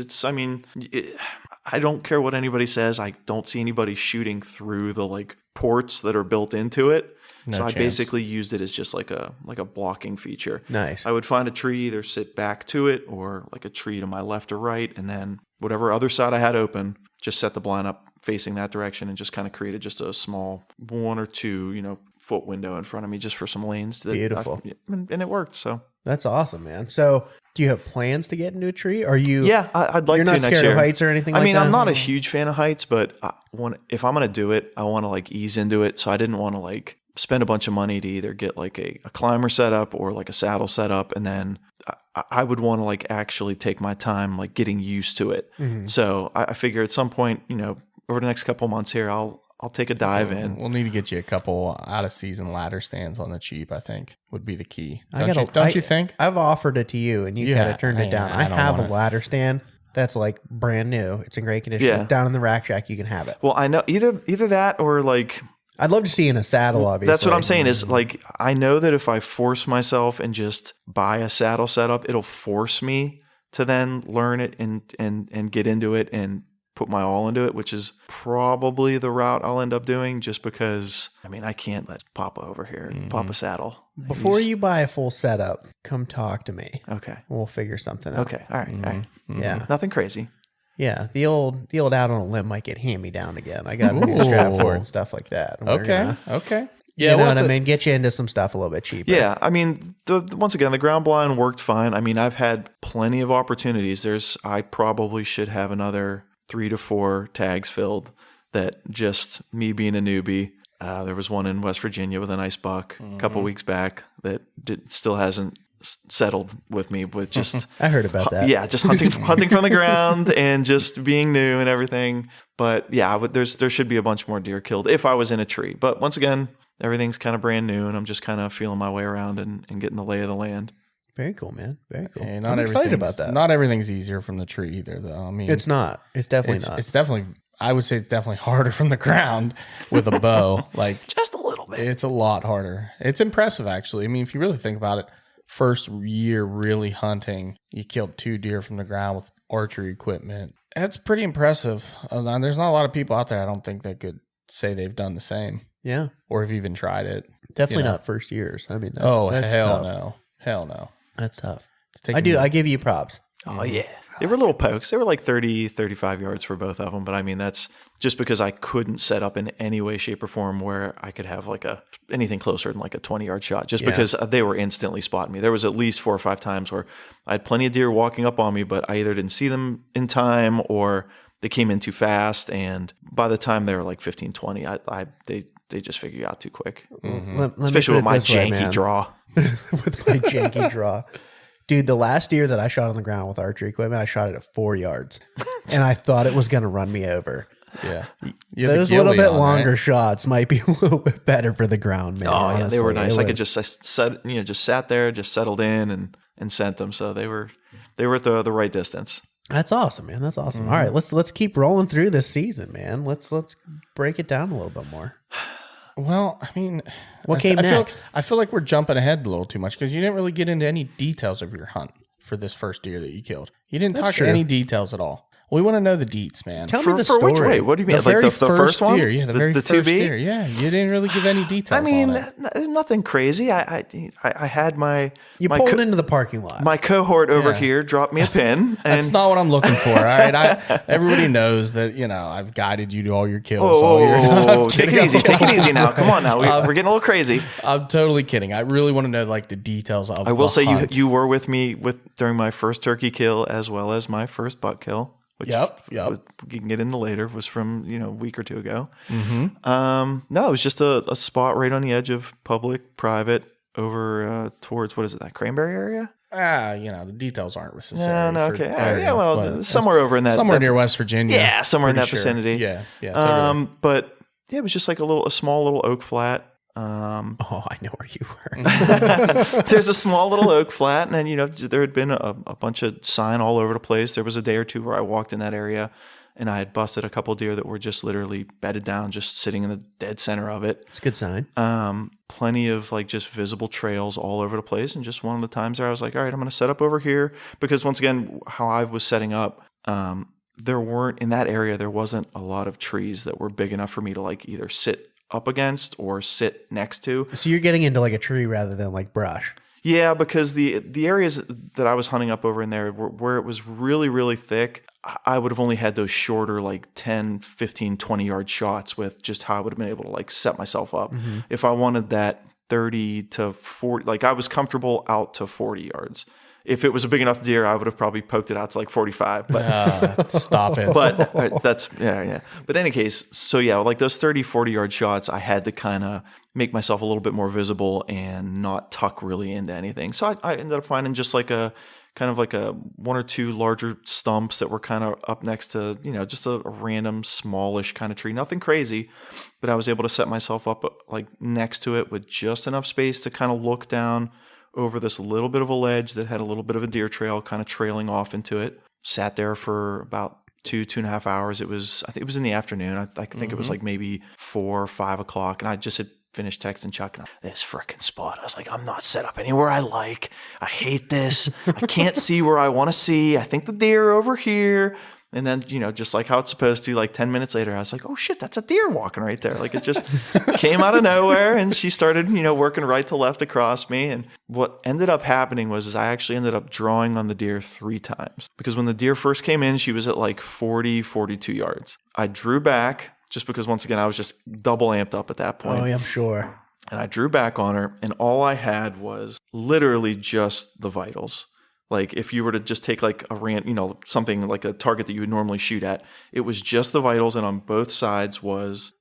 I don't care what anybody says. I don't see anybody shooting through the like ports that are built into it. So I chance. basically used it as just like a blocking feature. Nice. I would find a tree, either sit back to it or like a tree to my left or right, and then whatever other side I had open, just set the blind up facing that direction and just kind of created just a small 1 or 2, foot window in front of me just for some lanes. Beautiful. And it worked. So That's awesome, man. So, do you have plans to get into a tree? Are you? yeah, I'd like You're to not next scared year. of heights or anything like that? I'm not a huge fan of heights, but if I'm going to do it, I want to like ease into it. So I didn't want to like spend a bunch of money to either get like a climber set up or like a saddle set up. And then I would want to like actually take my time, like getting used to it. Mm-hmm. So I figure at some point, over the next couple months here, I'll take a dive in. We'll need to get you a couple out of season ladder stands on the cheap, I think would be the key. Don't Don't you think? I've offered it to you and you Yeah, kind of turned it down. I don't have want a it. ladder stand that's like brand new. It's in great condition. Yeah. Down in the rack shack, you can have it. Well, I know either that or like I'd love to see you in a saddle, obviously. that's what I'm saying is like I know that if I force myself and just buy a saddle setup, it'll force me to then learn it and get into it and put my all into it, which is probably the route I'll end up doing just because, I can't let Papa over here, Papa Saddle. Before you buy a full setup, come talk to me. Okay. We'll figure something out. Okay. All right. All right. Yeah. Nothing crazy. Yeah. The old out on a limb might get hand me down again. I got a new strap for it and stuff like that. And we're Okay. gonna, Okay. Yeah. you know we'll what I have to- mean? Get you into some stuff a little bit cheaper. Yeah. Once again, the ground blind worked fine. I've had plenty of opportunities. I probably should have another 3 to 4 tags filled that just me being a newbie. There was one in West Virginia with a nice buck a couple weeks back that still hasn't settled with me with just I heard about that. yeah, just hunting from the ground and just being new and everything. But yeah, there should be a bunch more deer killed if I was in a tree. But once again, everything's kind of brand new and I'm just kind of feeling my way around and getting the lay of the land. Very cool, man. Very cool. Hey, I'm excited about that. Not everything's easier from the tree either, though. It's not. It's definitely not. It's definitely. I would say it's definitely harder from the ground with a bow. Like Just a little bit. it's a lot harder. It's impressive, actually. If you really think about it, first year really hunting, you killed 2 deer from the ground with archery equipment. That's pretty impressive. There's not a lot of people out there, I don't think, that could say they've done the same Yeah. or have even tried it. Definitely You know. not first years. That's Hell tough. no. Hell no. That's tough. It's taking I give you props. Oh, yeah. They were little pokes. They were like 30, 35 yards for both of them. But that's just because I couldn't set up in any way, shape, or form where I could have like anything closer than like a 20-yard shot just because they were instantly spotting me. There was at least 4 or 5 times where I had plenty of deer walking up on me, but I either didn't see them in time or they came in too fast. And by the time they were like 15, 20, they just figure you out too quick. Let me Especially put with it my this way, janky man. draw. With my janky draw. Dude, the last deer that I shot on the ground with archery equipment, I shot it at 4 yards. And I thought it was going to run me over. Yeah. You have Those the little ghillie bit on, longer right? shots might be a little bit better for the ground, man. Oh yeah, they were honestly. nice. It I could was- just just sat there, just settled in and sent them. So they were at the right distance. That's awesome, man. That's awesome. Mm-hmm. All right, let's keep rolling through this season, man. Let's break it down a little bit more. Well, What came next? I feel like we're jumping ahead a little too much because you didn't really get into any details of your hunt for this first deer that you killed. You didn't That's talk true. any details at all. We want to know the deets, man. Tell me the For story. which way? What do you mean? The very Like the first one? deer, yeah, the very first 2B? deer, yeah. You didn't really give any details. on it. There's nothing crazy. I had my You my pulled into the parking lot. my cohort over Yeah. here dropped me a pin. That's And not what I'm looking for. All right, everybody knows that I've guided you to all your kills. all your, I'm take kidding. it easy. Take it easy now. Come on now. We're getting a little crazy. I'm totally kidding. I really want to know like the details of. I will the say hunt. you were with me during my first turkey kill as well as my first buck kill. Which Yep. was, we can get into later, was from a week or 2 ago. Mm-hmm. No, it was just a spot right on the edge of public, private, over towards, what is it, that Cranberry area? The details aren't necessary. No, for okay. the area, Well, but somewhere over in that. somewhere that- near West Virginia. Yeah, somewhere in Pretty that sure. vicinity. Yeah. It's over there. But yeah, it was just like a small little oak flat. Oh, I know where you were. There's a small little oak flat, and then there had been a bunch of sign all over the place. There was a day or two where I walked in that area, and I had busted a couple deer that were just literally bedded down, just sitting in the dead center of it. It's a good sign. Plenty of like just visible trails all over the place, and just one of the times there, I was like, all right, I'm going to set up over here because once again, how I was setting up, there weren't in that area. There wasn't a lot of trees that were big enough for me to like either sit up against or sit next to. So you're getting into like a tree rather than like brush. Yeah, because the areas that I was hunting up over in there where it was really, really thick, I would have only had those shorter like 10, 15, 20 yard shots with just how I would have been able to like set myself up. Mm-hmm. If I wanted that 30 to 40, like I was comfortable out to 40 yards. If it was a big enough deer, I would have probably poked it out to like 45. But stop it. But that's, yeah. But in any case, so yeah, like those 30, 40 yard shots, I had to kind of make myself a little bit more visible and not tuck really into anything. So I ended up finding just like a kind of like a one or two larger stumps that were kind of up next to, just a random smallish kind of tree. Nothing crazy, but I was able to set myself up like next to it with just enough space to kind of look down over this little bit of a ledge that had a little bit of a deer trail kind of trailing off into it. Sat there for about 2.5 hours. I think it was in the afternoon. I think it was like maybe 4 or 5 o'clock. And I just had finished texting Chuck and this frickin' spot. I was like, I'm not set up anywhere I like. I hate this. I can't see where I want to see. I think the deer are over here. And then, just like how it's supposed to, like 10 minutes later, I was like, oh shit, that's a deer walking right there. Like it just came out of nowhere and she started, working right to left across me. And what ended up happening was I actually ended up drawing on the deer 3 times because when the deer first came in, she was at like 40, 42 yards. I drew back just because once again, I was just double amped up at that point. Oh, yeah, I'm sure. And I drew back on her and all I had was literally just the vitals. Like if you were to just take like something like a target that you would normally shoot at, it was just the vitals, and on both sides was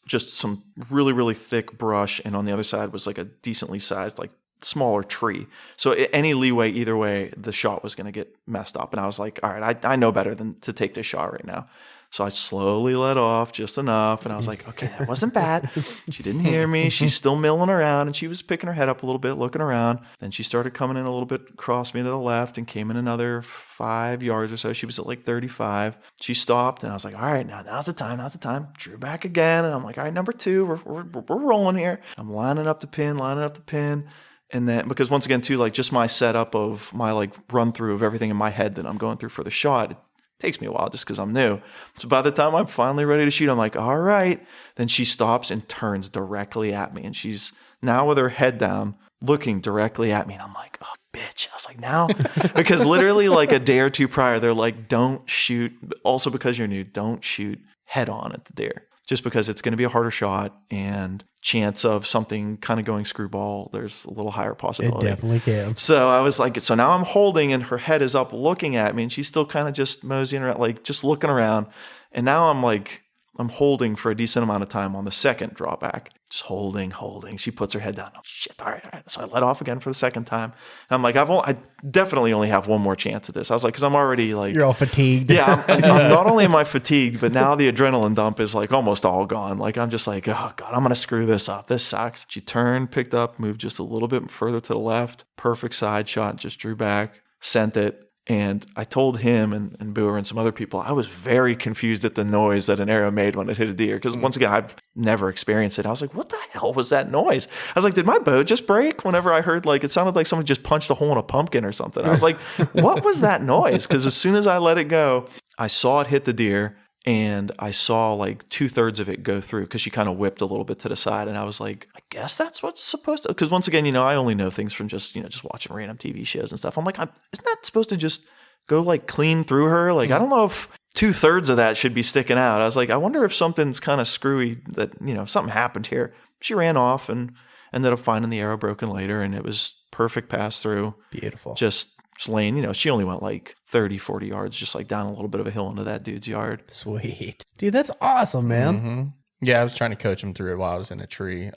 just some really, really thick brush, and on the other side was like a decently sized, like smaller tree. So any leeway either way, the shot was going to get messed up. And I was like, all right, I know better than to take this shot right now. So I slowly let off just enough. And I was like, okay, that wasn't bad. She didn't hear me. She's still milling around and she was picking her head up a little bit, looking around. Then she started coming in a little bit across me to the left and came in another 5 yards or so. She was at like 35. She stopped and I was like, all right, now's the time. Drew back again. And I'm like, all right, number 2, we're rolling here. I'm lining up the pin. And then, because once again too, like just my setup of my like run through of everything in my head that I'm going through for the shot, it takes me a while just because I'm new. So by the time I'm finally ready to shoot, I'm like, all right. Then she stops and turns directly at me. And she's now with her head down, looking directly at me. And I'm like, oh, bitch. I was like, now? Because literally like a day or two prior, they're like, don't shoot. Also because you're new, don't shoot head on at the deer. Just because it's going to be a harder shot and chance of something kind of going screwball, there's a little higher possibility. It definitely can. So I was like, so now I'm holding and her head is up looking at me and she's still kind of just moseying around, like just looking around. And now I'm holding for a decent amount of time on the second drawback. Just holding. She puts her head down. Oh, shit. All right. So I let off again for the second time. And I'm like, I definitely only have one more chance at this. I was like, because I'm already like... You're all fatigued. Yeah. I'm not only am I fatigued, but now the adrenaline dump is like almost all gone. Like I'm just like, oh God, I'm going to screw this up. This sucks. She turned, picked up, moved just a little bit further to the left. Perfect side shot. Just drew back, sent it. And I told him and Booer and some other people, I was very confused at the noise that an arrow made when it hit a deer. Because once again, I've never experienced it. I was like, what the hell was that noise? I was like, did my bow just break? Whenever I heard it sounded like someone just punched a hole in a pumpkin or something. I was like, what was that noise? Because as soon as I let it go, I saw it hit the deer. And I saw like 2/3 of it go through because she kind of whipped a little bit to the side. And I was like, I guess that's what's supposed to, because once again, I only know things from just watching random TV shows and stuff. I'm like, isn't that supposed to just go like clean through her? Like, I don't know if 2/3 of that should be sticking out. I was like, I wonder if something's kind of screwy that, something happened here. She ran off and ended up finding the arrow broken later. And it was perfect pass through. Beautiful. Just lane, she only went like 30, 40 yards, just like down a little bit of a hill into that dude's yard. Sweet. Dude, that's awesome, man. Mm-hmm. Yeah, I was trying to coach him through it while I was in a tree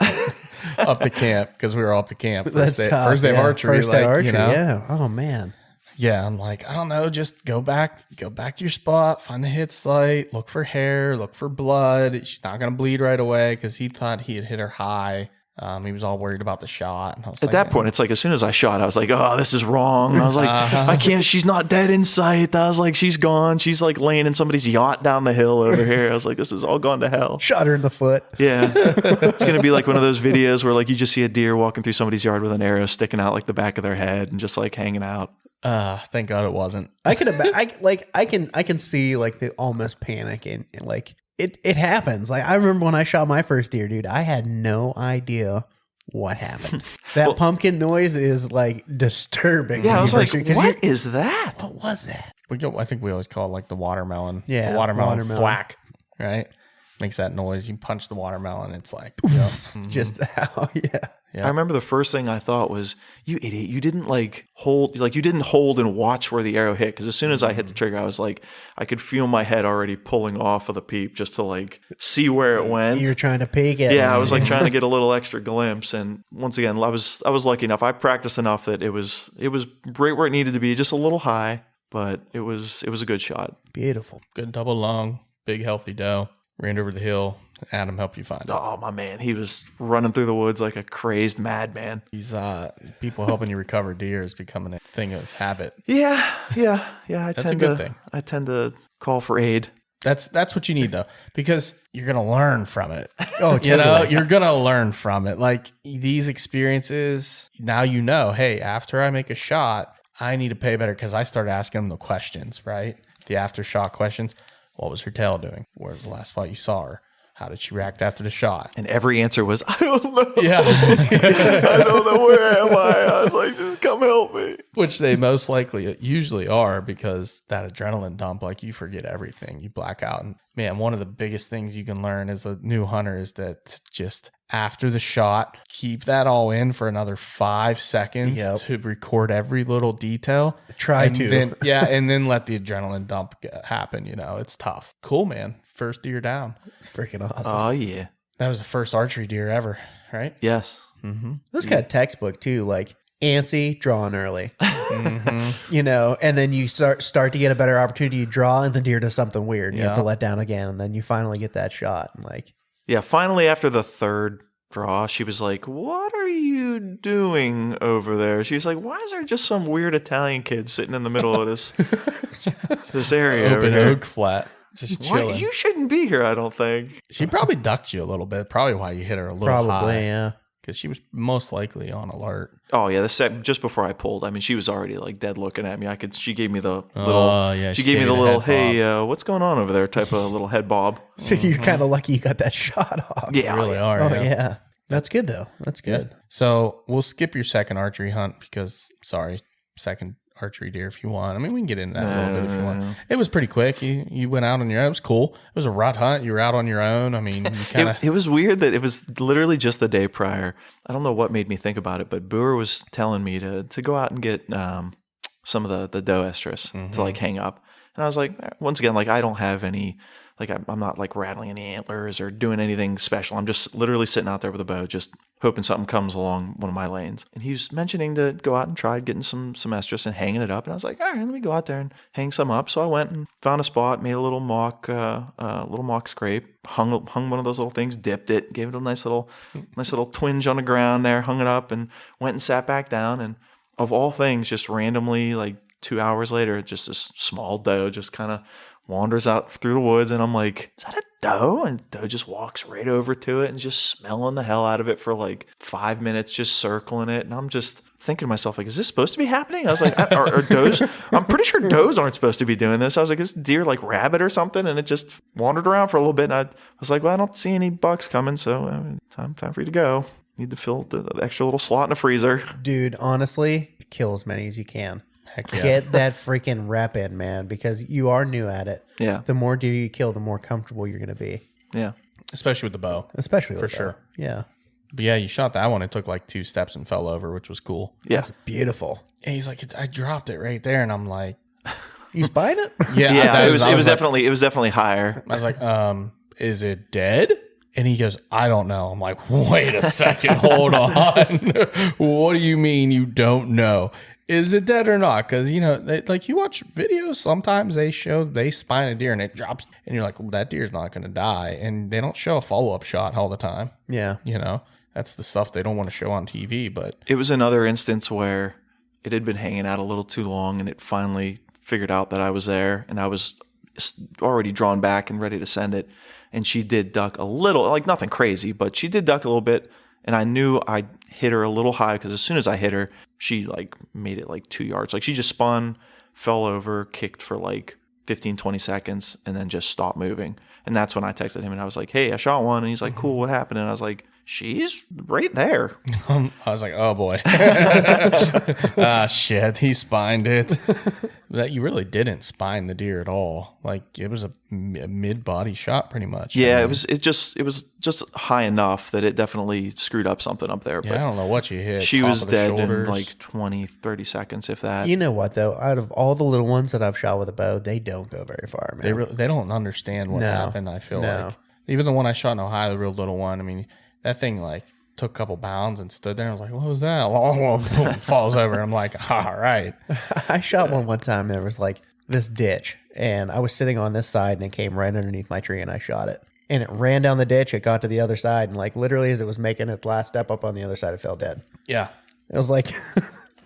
up to camp because we were all up to camp. First day of archery. Yeah. Oh, man. Yeah, I'm like, I don't know, just go back to your spot, find the hit site, look for hair, look for blood. She's not going to bleed right away because he thought he had hit her high. He was all worried about the shot. And I was At that point, it's like, as soon as I shot, I was like, oh, this is wrong. I was like, I can't, she's not dead in sight. I was like, she's gone. She's like laying in somebody's yacht down the hill over here. I was like, this is all gone to hell. Shot her in the foot. Yeah. It's going to be like one of those videos where like you just see a deer walking through somebody's yard with an arrow sticking out like the back of their head and just like hanging out. Thank God it wasn't. I can see like the almost panic and like it happens. Like I remember when I shot my first deer, dude, I had no idea what happened. That pumpkin noise is like disturbing. Yeah, I was like, what what is that? What was that? I think we always call it like the watermelon. Yeah, the watermelon watermelon. thwack, right? Makes that noise. You punch the watermelon, it's like, yep. Just how? Yeah. Yeah. I remember the first thing I thought was, you idiot, you didn't you didn't hold and watch where the arrow hit. Because as soon as I hit the trigger, I was like, I could feel my head already pulling off of the peep just to like see where it went. You're trying to peek it. Yeah, I was like trying to get a little extra glimpse. And once again, I was lucky enough. I practiced enough that it was right where it needed to be, just a little high, but it was a good shot. Beautiful. Good double lung, big healthy doe. Ran over the hill. Adam helped you find it. Oh my man, he was running through the woods like a crazed madman. These people helping you recover deer is becoming a thing of habit. Yeah. That's a good thing. I tend to call for aid. That's what you need though, because you're gonna learn from it. Oh, totally. You're gonna learn from it. Like these experiences, now you know. Hey, after I make a shot, I need to pay better because I started asking them the questions, right? The after shot questions. What was her tail doing? Where's the last spot you saw her? How did she react after the shot? And every answer was, I don't know. Yeah. I don't know, where am I? I was like, just come help me. Which they most likely usually are, because that adrenaline dump, like you forget everything. You black out. And man, one of the biggest things you can learn as a new hunter is that just after the shot, keep that all in for another 5 seconds to record every little detail. Then, and then let the adrenaline dump happen. It's tough. Cool, man. First deer down. It's freaking awesome. Oh, yeah. That was the first archery deer ever, right? Yes. Mm-hmm. This kind of textbook too, like antsy, drawing early. And then you start to get a better opportunity. You draw, and the deer does something weird. You have to let down again, and then you finally get that shot. And yeah, finally after the third draw, she was like, what are you doing over there? She was like, why is there just some weird Italian kid sitting in the middle of this area Open over here? oak flat. Just chilling. You shouldn't be here, I don't think. She probably ducked you a little bit. Probably why you hit her a little high. probably, yeah. Because she was most likely on alert. Oh yeah, just before I pulled, I mean, she was already like dead looking at me. She gave me the little, she gave me the little, head hey, what's going on over there type of little head bob. So you're kind of lucky you got that shot off. Yeah, You really are. Oh yeah. That's good though. That's good. Yeah. So we'll skip your second archery hunt because, second archery deer if you want. I mean, we can get into that a little bit if you want. It was pretty quick. You went out on your own. It was cool. It was a rut hunt. You were out on your own. I mean, you kind of... It was weird that it was literally just the day prior. I don't know what made me think about it, but Boer was telling me to go out and get some of the doe estrus to like hang up. And I was like, once again, like I don't have any, like I'm not like rattling any antlers or doing anything special. I'm just literally sitting out there with a bow, just hoping something comes along one of my lanes. And he was mentioning to go out and try getting some estrus and hanging it up. And I was like, all right, let me go out there and hang some up. So I went and found a spot, made a little mock scrape, hung one of those little things, dipped it, gave it a nice little twinge on the ground there, hung it up, and went and sat back down. And of all things, just randomly, like 2 hours later, just this small doe just kind of wanders out through the woods, and I'm like, is that a doe? And the doe just walks right over to it and just smelling the hell out of it for like 5 minutes, just circling it. And I'm just thinking to myself, like, is this supposed to be happening? I was like, are does? I'm pretty sure does aren't supposed to be doing this. I was like, is deer like rabbit or something? And it just wandered around for a little bit. And I was like, well, I don't see any bucks coming, so time for you to go. Need to fill the extra little slot in the freezer. Dude, honestly, kill as many as you can. Heck yeah. Get that freaking rep in, man, because you are new at it. Yeah. The more deer you kill, the more comfortable you're going to be. Yeah. Especially with the bow. Especially For with sure. that. Yeah. But yeah, you shot that one. It took like 2 steps and fell over, which was cool. Yeah. It's beautiful. And he's like, I dropped it right there. And I'm like, You spying it? Yeah. It was definitely higher. I was like, is it dead? And he goes, I don't know. I'm like, wait a second, hold on. What do you mean you don't know? Is it dead or not? Because, like you watch videos, sometimes they spine a deer and it drops. And you're like, well, that deer's not going to die. And they don't show a follow-up shot all the time. Yeah. That's the stuff they don't want to show on TV. But it was another instance where it had been hanging out a little too long, and it finally figured out that I was there, and I was already drawn back and ready to send it. And she did duck a little, like nothing crazy, but she did duck a little bit. And I knew I hit her a little high because as soon as I hit her, she like made it like 2 yards. Like she just spun, fell over, kicked for like 15, 20 seconds and then just stop moving. And that's when I texted him and I was like, hey, I shot one. And he's like, cool, what happened? And I was like, she's right there. I was like, oh boy. Shit, he spined it. That you really didn't spine the deer at all. Like it was a mid-body shot pretty much. Yeah, I mean, it was just high enough that it definitely screwed up something up there. Yeah, but I don't know what you hit. she Top was of the dead shoulders. in like 20, 30 seconds, if that. You know what though? Out of all the little ones that I've shot with a bow, they don't go very far, man. They don't understand what No. happened. I feel No. like even the one I shot in Ohio, the real little one. I mean, that thing like took a couple bounds and stood there. I was like, what was that? Boom, falls over. I'm like, all right. I shot one time. There was like this ditch, and I was sitting on this side, and it came right underneath my tree, and I shot it. And it ran down the ditch. It got to the other side, and like literally as it was making its last step up on the other side, it fell dead. Yeah, It was like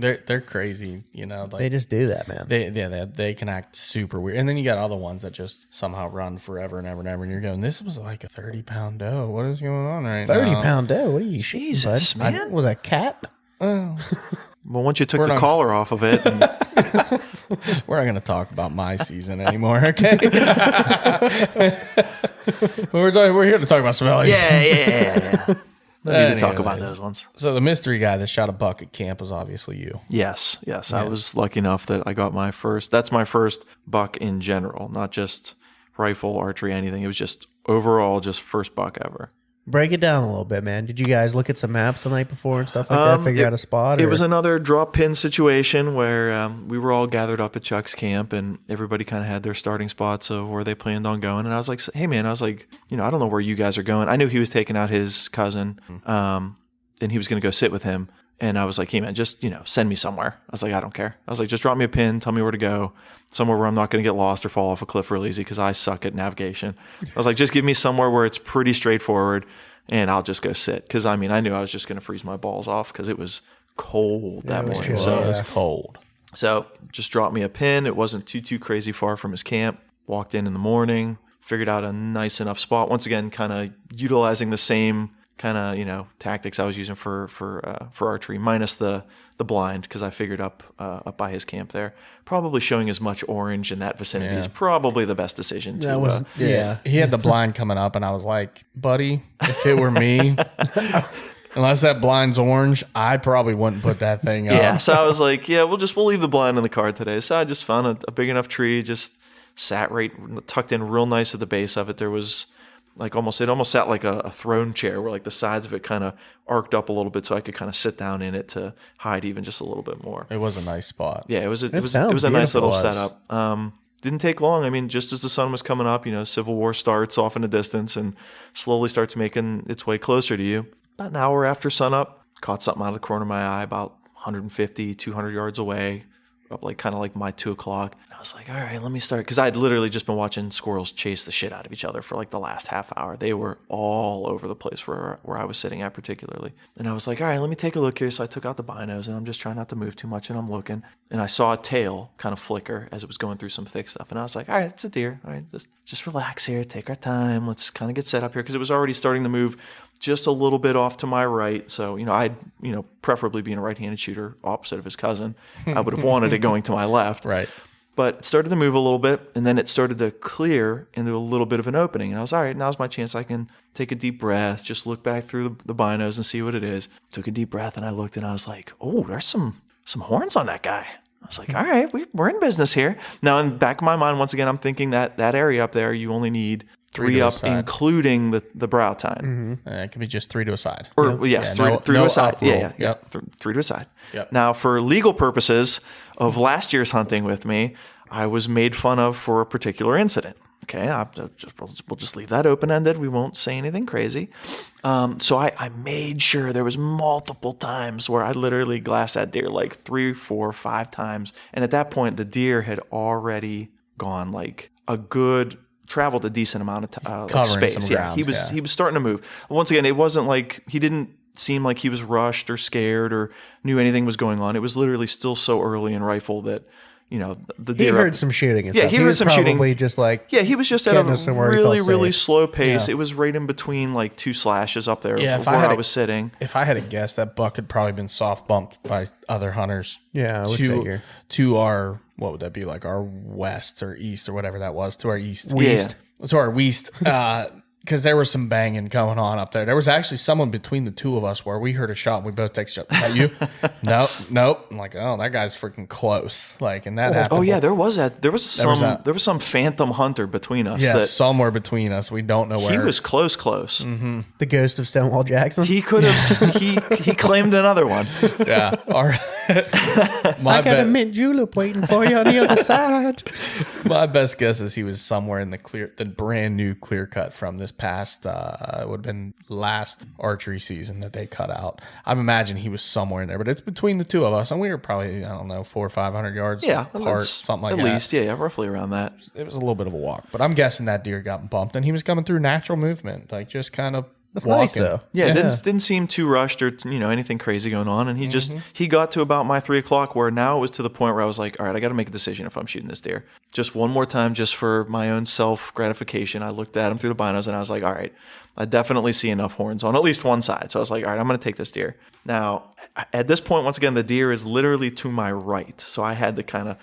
they're crazy. You know, like they just do that, man. they can act super weird. And then you got other ones that just somehow run forever and ever and ever. And you're going, this was like a 30-pound doe. What is going on right now? 30-pound doe. What are you shooting, Jesus, bud? man. Was a cat? Well, Well, once you took We're the not- collar off of it, and we're not going to talk about my season anymore, okay? we're here to talk about Cibelli. yeah. We need to talk about Anyways. those ones. So the mystery guy that shot a buck at camp was obviously you. Yes. I was lucky enough that I got my first. That's my first buck in general, not just rifle, archery, anything. It was just overall, just first buck ever. Break it down a little bit, man. Did you guys look at some maps the night before and stuff like that? Figure out a spot? It or- was another drop pin situation where we were all gathered up at Chuck's camp and everybody kind of had their starting spots of where they planned on going. And I was like, hey, man, I don't know where you guys are going. I knew he was taking out his cousin and he was going to go sit with him. And I was like, hey, man, just, send me somewhere. I was like, I don't care. I was like, just drop me a pin. Tell me where to go. Somewhere where I'm not going to get lost or fall off a cliff real easy because I suck at navigation. I was like, just give me somewhere where it's pretty straightforward and I'll just go sit. Because, I knew I was just going to freeze my balls off because it was cold that it was morning. chilly, So It was cold. So just dropped me a pin. It wasn't too crazy far from his camp. Walked in the morning, figured out a nice enough spot. Once again, kind of utilizing the same kind of tactics I was using for archery, minus the blind because I figured up by his camp there. Probably showing as much orange in that vicinity is probably the best decision. That was, yeah. He had the blind coming up, and I was like, buddy, if it were me, unless that blind's orange, I probably wouldn't put that thing up. Yeah, so I was like, yeah, we'll leave the blind in the car today. So I just found a big enough tree, just sat right tucked in real nice at the base of it. There was like almost sat like a throne chair where like the sides of it kind of arced up a little bit so I could kind of sit down in it to hide even just a little bit more. It was a nice spot. Yeah, it was a sounds nice little beautiful. setup. Didn't take long. Just as the sun was coming up, Civil War starts off in the distance and slowly starts making its way closer to you. About an hour after sunup, caught something out of the corner of my eye about 150, 200 yards away, up kind of my 2 o'clock. And I was like, all right, let me start. Because I'd literally just been watching squirrels chase the shit out of each other for the last half hour. They were all over the place where I was sitting at particularly. And I was like, all right, let me take a look here. So I took out the binos and I'm just trying not to move too much. And I'm looking and I saw a tail kind of flicker as it was going through some thick stuff. And I was like, all right, it's a deer. All right, just relax here. Take our time. Let's kind of get set up here. Because it was already starting to move just a little bit off to my right. So, I'd, preferably being a right-handed shooter opposite of his cousin, I would have wanted it going to my left. Right. But it started to move a little bit, and then it started to clear into a little bit of an opening. And I was, all right, now's my chance. I can take a deep breath, just look back through the binos and see what it is. Took a deep breath, and I looked, and I was like, oh, there's some horns on that guy. I was like, all right, we're in business here. Now, in the back of my mind, once again, I'm thinking that area up there, you only need three to a up, side. including the brow tine. It could be just 3 to a side. Or yes, Yeah, three to a side. up rule. Yeah. Yep. Three to a side. Yep. Now, for legal purposes of last year's hunting with me, I was made fun of for a particular incident. Okay, we'll just leave that open-ended. We won't say anything crazy. So I made sure there was multiple times where I literally glassed that deer 3, 4, 5 times. And at that point, the deer had already gone traveled a decent amount of covering space. some Yeah, ground, he was starting to move. Once again, it wasn't he didn't seem like he was rushed or scared or knew anything was going on. It was literally still so early in rifle that the He deer heard some shooting and Yeah, stuff. he heard was some shooting. probably just he was just at getting a us somewhere he felt really safe. slow pace. Yeah. It was right in between 2 slashes up there Yeah, if where I had I a- was sitting. If I had to guess, that buck had probably been soft bumped by other hunters. Yeah, I would to, figure. to our what would that be, like our west or east or whatever that was, to our east. West. To our west. Because there was some banging going on up there. There was actually someone between the two of us where we heard a shot and we both texted each other. Is that you? Nope. I'm like, oh, that guy's freaking close. Like, and that happened. Oh yeah, there was some phantom hunter between us. Yeah, that somewhere between us. We don't know where. he was close. Mm-hmm. The ghost of Stonewall Jackson. He could have. he claimed another one. Yeah. I got a mint julep waiting for you on the other side. My best guess is he was somewhere in the brand new clear cut from this past, it would have been last archery season that they cut out. I imagine he was somewhere in there, but it's between the two of us, and we were probably, I don't know, 400 or 500 yards apart, something like that. At least, yeah, roughly around that. It was a little bit of a walk, but I'm guessing that deer got bumped, and he was coming through natural movement, like just kind of That's walking. nice, though. Yeah, it didn't seem too rushed or anything crazy going on. And he got to about my 3 o'clock, where now it was to the point where I was like, all right, I got to make a decision if I'm shooting this deer. Just one more time, just for my own self gratification. I looked at him through the binos and I was like, all right, I definitely see enough horns on at least one side. So I was like, all right, I'm going to take this deer. Now, at this point, once again, the deer is literally to my right. So I had to kind of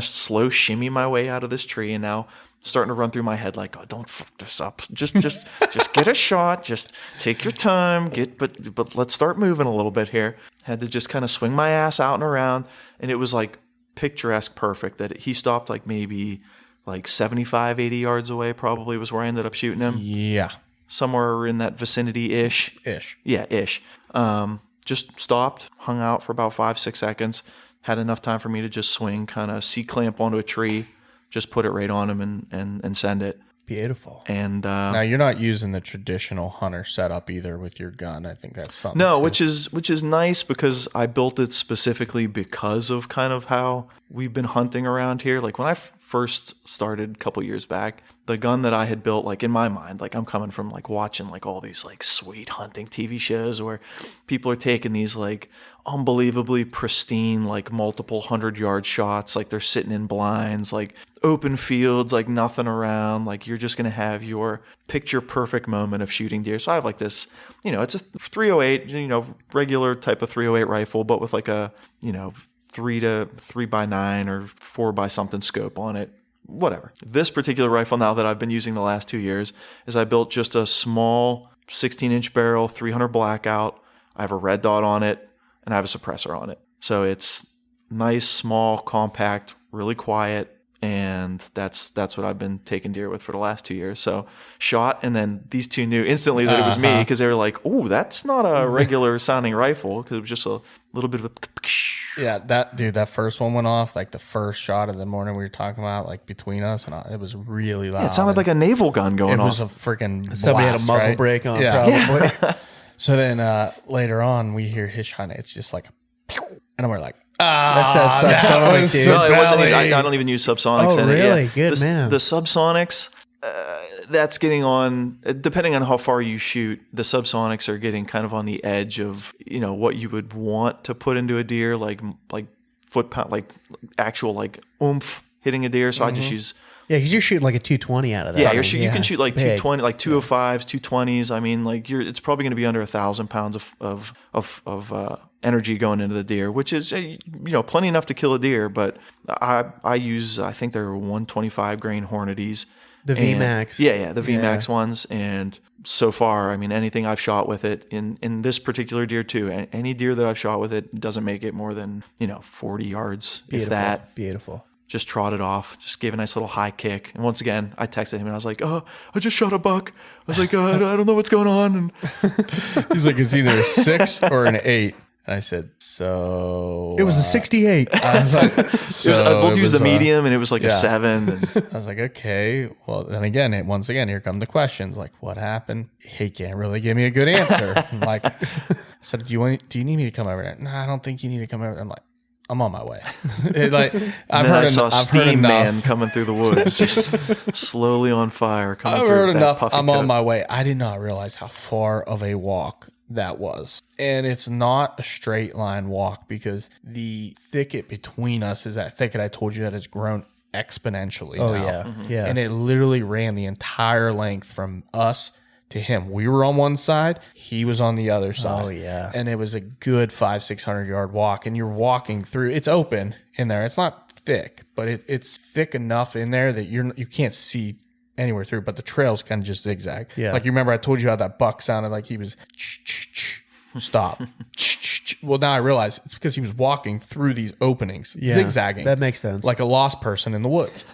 slow shimmy my way out of this tree. And now starting to run through my head like, oh, don't fuck this up. Just get a shot. Just take your time. But let's start moving a little bit here. Had to just kind of swing my ass out and around, and it was like picturesque perfect that he stopped like maybe like 75, 80 yards away. Probably was where I ended up shooting him. Yeah, somewhere in that vicinity ish. Yeah, ish. Just stopped, hung out for about 5-6 seconds. Had enough time for me to just swing, kind of C-clamp onto a tree. Just put it right on him and send it. Beautiful. And now you're not using the traditional hunter setup either with your gun. I think that's something. No, which is nice because I built it specifically because of kind of how we've been hunting around here. Like when I first started a couple years back, the gun that I had built, like in my mind, like I'm coming from like watching like all these like sweet hunting TV shows where people are taking these like unbelievably pristine, like multiple 100-yard shots, like they're sitting in blinds, like open fields, like nothing around, like you're just going to have your picture perfect moment of shooting deer. So I have like this, it's a 308, regular type of 308 rifle, but with like a, 3x9 or 4x something scope on it. Whatever. This particular rifle now that I've been using the last 2 years is I built just a small 16-inch barrel, 300 blackout. I have a red dot on it, and I have a suppressor on it. So it's nice, small, compact, really quiet, and that's what I've been taking deer with for the last 2 years. So shot, and then these two knew instantly that it was me because they were like, "Oh, that's not a regular sounding rifle," because it was just a little bit of a. Yeah, that first one went off, like the first shot of the morning we were talking about, like between us, and it was really loud. Yeah, it sounded like a naval gun going off. It was a freaking blast. Somebody had a muzzle brake on, probably. Yeah. So then later on, we hear his shot, and it's just like, and we're like, That's a subsonic, dude. No, it wasn't. I don't even use subsonics. Oh, in it. really? Yeah. Good man. The subsonics, that's getting on. Depending on how far you shoot, the subsonics are getting kind of on the edge of what you would want to put into a deer, like foot pound, like actual like oomph hitting a deer. So I just use. Yeah, because you're shooting like a 220 out of that. Yeah, you can shoot like big. 220, like 205s, 220s. I mean, like it's probably going to be under 1,000 pounds of energy going into the deer, which is plenty enough to kill a deer. But I use, I think they're 125 grain Hornadies. The VMAX. Yeah, the VMAX ones. And so far, I mean, anything I've shot with it in this particular deer too, any deer that I've shot with it doesn't make it more than 40 yards, if that. Beautiful. Just trotted off, just gave a nice little high kick. And once again, I texted him and I was like, "Oh, I just shot a buck." I was like, I don't know what's going on. And he's like, "It's either a 6 or an 8." And I said, "So it was a 68." I was like, we'll use the medium, and it was like a 7. And I was like, "Okay." Well, then again, once again, here come the questions. Like, what happened? He can't really give me a good answer. I'm like, I said, "Do you need me to come over there?" No, I don't think you need to come over. I'm like, I'm on my way. I saw Steam Man coming through the woods, just slowly on fire. I've heard enough. I'm on my way. I did not realize how far of a walk that was. And it's not a straight line walk because the thicket between us is that thicket I told you that has grown exponentially. Oh, now. yeah. Mm-hmm. Yeah. And it literally ran the entire length from us to him. We were on one side, he was on the other side. Oh, yeah. And it was a good 500-600 yard walk. And you're walking through, it's open in there. It's not thick, but it's thick enough in there that you can't see anywhere through, but the trails kind of just zigzag. Yeah. Like you remember I told you how that buck sounded like he was stop. Well, now I realize it's because he was walking through these openings, zigzagging. That makes sense. Like a lost person in the woods.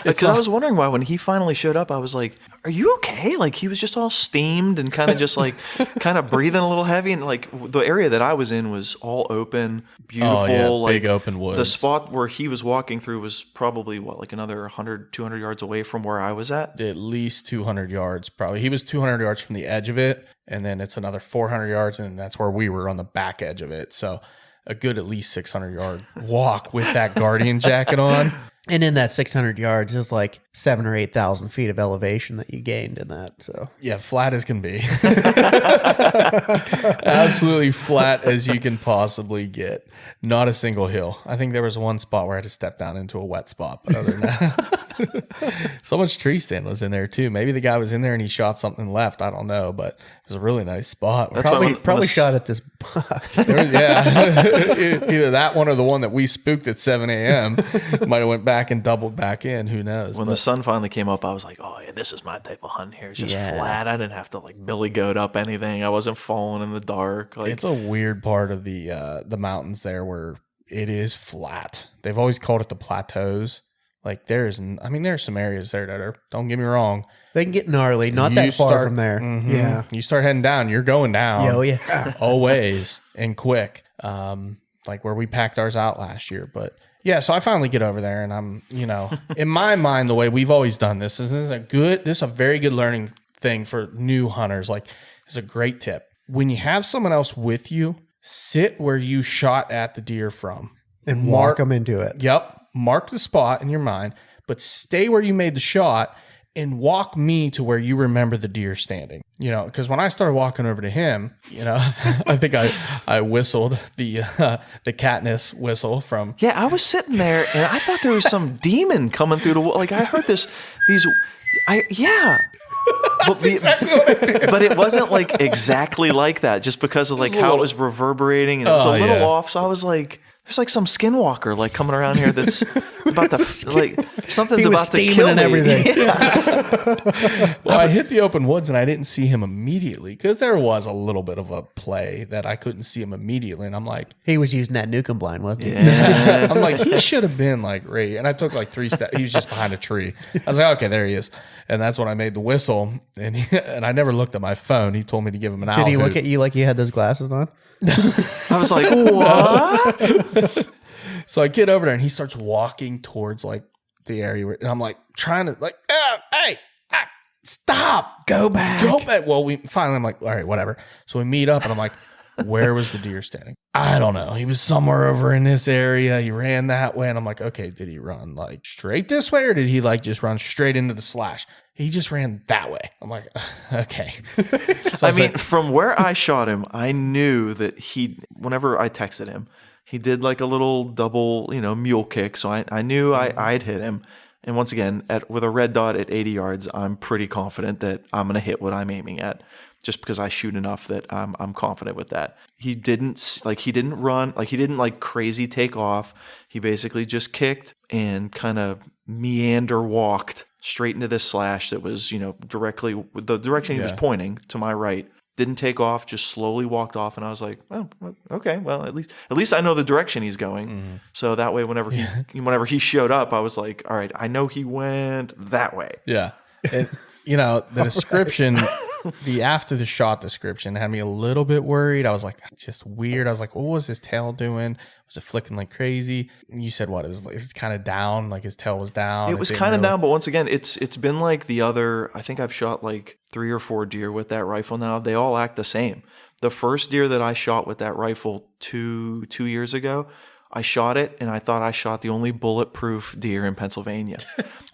Because I was wondering why when he finally showed up, I was like, "Are you okay?" Like he was just all steamed and kind of just like kind of breathing a little heavy, and like the area that I was in was all open, beautiful, Oh, yeah, like big open woods. The spot where he was walking through was probably like another 100, 200 yards away from where I was at. At least 200 yards, probably. He was 200 yards from the edge of it, and then it's another 400 yards, and that's where we were on the back edge of it. So a good at least 600-yard walk with that Guardian jacket on. And in that 600 yards, there's like 7,000 or 8,000 feet of elevation that you gained in that. So Yeah, flat as can be. Absolutely flat as you can possibly get. Not a single hill. I think there was one spot where I had to step down into a wet spot, but other than that, so much tree stand was in there too. Maybe the guy was in there and he shot something left. I don't know, but it was a really nice spot. That's why probably shot at this buck. Either that one or the one that we spooked at 7 a.m. might have went back and doubled back in. Who knows? When the sun finally came up, I was like, "Oh yeah, this is my type of hunt here. It's just flat. I didn't have to like billy goat up anything. I wasn't falling in the dark." Like it's a weird part of the mountains there where it is flat. They've always called it the plateaus. Like there's some areas there that are, don't get me wrong, They can get gnarly, not that far from there. Mhm. Yeah. You start heading down, you're going down. Oh, yeah. Always and quick. Like where we packed ours out last year. But yeah, so I finally get over there and I'm, in my mind, the way we've always done this is a very good learning thing for new hunters. Like it's a great tip. When you have someone else with you, sit where you shot at the deer from. And walk them into it. Yep. Mark the spot in your mind, but stay where you made the shot and walk me to where you remember the deer standing. Because when I started walking over to him, I think I whistled the Katniss whistle from. Yeah, I was sitting there and I thought there was some demon coming through the wall. Like I heard But, exactly what I did. but it wasn't like exactly like that, just because of like how it was reverberating and it was a little off. So I was like, there's like some skinwalker like coming around here that's about to like something's about to kill me. And everything. Well, I hit the open woods and I didn't see him immediately because there was a little bit of a play that I couldn't see him immediately, and I'm like, He was using that nukem blind, wasn't he? Yeah. I'm like, he should have been like ready. And I took like 3 steps. He was just behind a tree. I was like, okay, there he is. And that's when I made the whistle. And I never looked at my phone. He told me to give him an owl. Did he look at you like you had those glasses on? I was like, what? So I get over there and he starts walking towards like the area and I'm like trying to like, hey, stop, Go back. Well, I'm like, all right, whatever. So we meet up and I'm like, where was the deer standing? I don't know. He was somewhere over in this area. He ran that way. And I'm like, okay, did he run like straight this way or did he like just run straight into the slash? He just ran that way. I'm like, okay. So I mean, from where I shot him, I knew that whenever I texted him, he did like a little double, mule kick. So I knew I'd hit him. And once again, with a red dot at 80 yards, I'm pretty confident that I'm going to hit what I'm aiming at, just because I shoot enough that I'm confident with that. He didn't run, like he didn't crazy take off. He basically just kicked and kind of meander walked straight into this slash that was, directly the direction he was pointing to my right. Didn't take off, just slowly walked off, and I was like, "Oh, okay. Well, at least I know the direction he's going." Mm-hmm. So that way, whenever he showed up, I was like, "All right, I know he went that way." Yeah, and, the description, the after the shot description had me a little bit worried. I was like, just weird. I was like, what was his tail doing? Was it flicking like crazy? And you said what? It was kind of down, like his tail was down. It was kind of down, but once again, it's been like the other. I think I've shot like 3 or 4 deer with that rifle now. They all act the same. The first deer that I shot with that rifle two years ago, I shot it and I thought I shot the only bulletproof deer in Pennsylvania.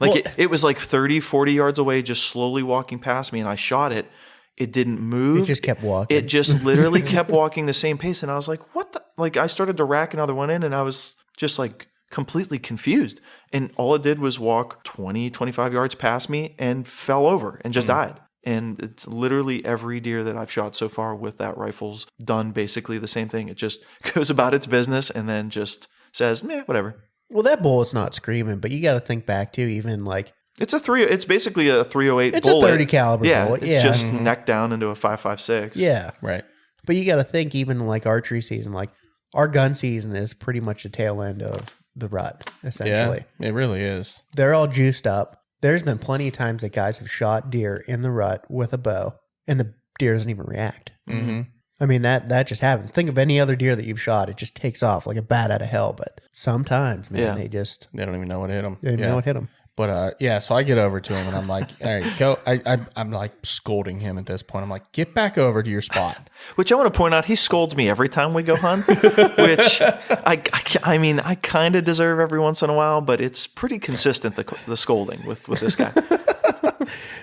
Like it was like 30, 40 yards away, just slowly walking past me, and I shot it. It didn't move. It just kept walking. It just literally kept walking the same pace. And I was like, what the? Like I started to rack another one in and I was just like completely confused. And all it did was walk 20, 25 yards past me and fell over and just died. And it's literally every deer that I've shot so far with that rifle's done basically the same thing. It just goes about its business and then just says, meh, whatever. Well, that bullet's not screaming, but you got to think back too. Even like It's basically a 308 it's bullet. a 30 caliber bullet. It's just neck down into a 5.56. Yeah. Right. But you got to think, even like archery season, like our gun season is pretty much the tail end of the rut, essentially. Yeah, it really is. They're all juiced up. There's been plenty of times that guys have shot deer in the rut with a bow, and the deer doesn't even react. Mm-hmm. I mean, that just happens. Think of any other deer that you've shot; it just takes off like a bat out of hell. But sometimes, man, they don't even know what hit them. They don't know what hit them. But so I get over to him and I'm like, all right, go. I'm like scolding him at this point. I'm like, get back over to your spot. Which I want to point out, he scolds me every time we go hunt, which I mean, I kind of deserve every once in a while, but it's pretty consistent, the scolding with this guy.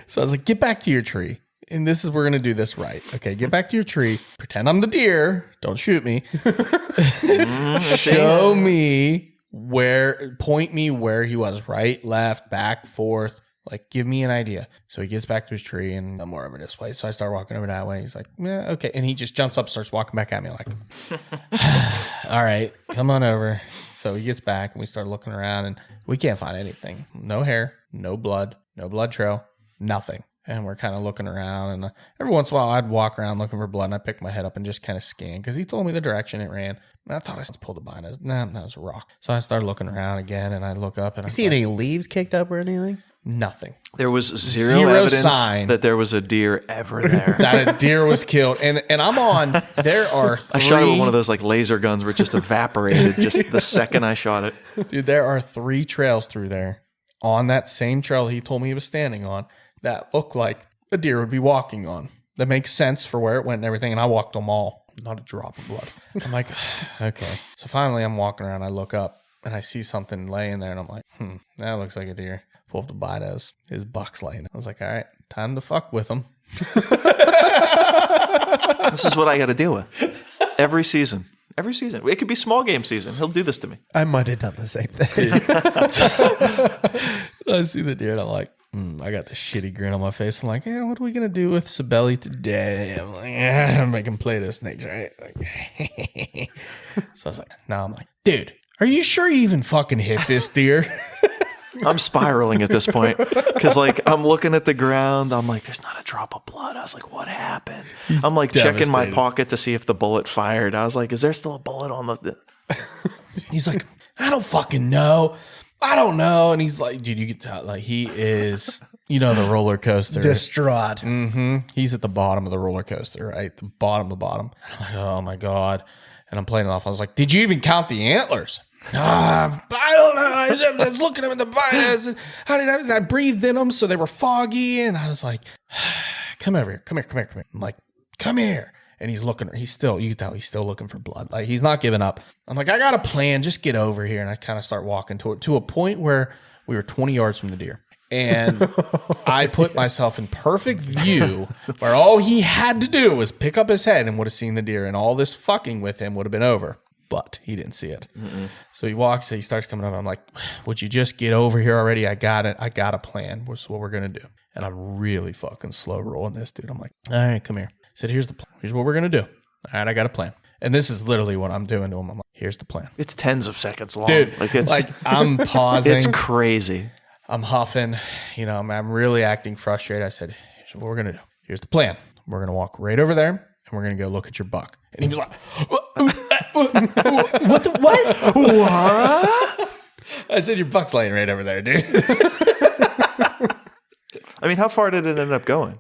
So I was like, get back to your tree. And we're going to do this right. Okay, get back to your tree. Pretend I'm the deer. Don't shoot me. Show me point me where he was, right, left, back, forth, like give me an idea. So he gets back to his tree and I'm more over this way. So I start walking over that way. He's like, yeah, okay. And he just jumps up, starts walking back at me like, all right, come on over. So he gets back and we start looking around and we can't find anything. No hair, no blood trail, nothing. And we're kind of looking around, and every once in a while I'd walk around looking for blood, and I'd pick my head up and just kind of scan, because he told me the direction it ran. And I thought I pulled a bind. Nah, that was a rock. So I started looking around again, and I look up, and I see any leaves kicked up or anything? Nothing. There was zero evidence sign that there was a deer ever there. That a deer was killed. And I'm on, there are 3. I shot it with one of those like laser guns where it just evaporated just the second I shot it. Dude, there are 3 trails through there on that same trail he told me he was standing on that look like a deer would be walking on. That makes sense for where it went and everything. And I walked them all. Not a drop of blood. I'm like, okay. So finally I'm walking around. I look up and I see something laying there. And I'm like, that looks like a deer. Pull up the binos. His buck's laying there. I was like, all right, time to fuck with him. This is what I got to deal with. Every season. It could be small game season. He'll do this to me. I might have done the same thing. I see the deer and I'm like, I got the shitty grin on my face. I'm like, what are we going to do with Cibelli today? I'm like, I'm making play those snakes, right? Like, so I was like, I'm like, dude, are you sure you even fucking hit this deer? I'm spiraling at this point because like I'm looking at the ground. I'm like, there's not a drop of blood. I was like, what happened? I'm like checking my pocket to see if the bullet fired. I was like, is there still a bullet on the... He's like, I don't fucking know. I don't know. And he's like, dude, you can tell, like, he is, the roller coaster. Distraught. Mm-hmm. He's at the bottom of the roller coaster, right? The bottom. I'm like, oh my God. And I'm playing it off. I was like, did you even count the antlers? I don't know. I was looking at them in the binos. I breathed in them, so they were foggy. And I was like, come here. I'm like, come here. And he's looking, you can tell he's still looking for blood. Like, he's not giving up. I'm like, I got a plan. Just get over here. And I kind of start walking to a point where we were 20 yards from the deer. And I put myself in perfect view where all he had to do was pick up his head and would have seen the deer. And all this fucking with him would have been over. But he didn't see it. Mm-mm. So he walks, he starts coming over. I'm like, would you just get over here already? I got it. I got a plan. What's what we're going to do. And I'm really fucking slow rolling this, dude. I'm like, all right, come here. I said, here's the plan. Here's what we're going to do. All right, I got a plan. And this is literally what I'm doing to him. I'm like, here's the plan. It's tens of seconds long. Dude, like I'm pausing. It's crazy. I'm huffing. I'm really acting frustrated. I said, here's what we're going to do. Here's the plan. We're going to walk right over there, and we're going to go look at your buck. And he was like, what? What? I said, your buck's laying right over there, dude. I mean, how far did it end up going?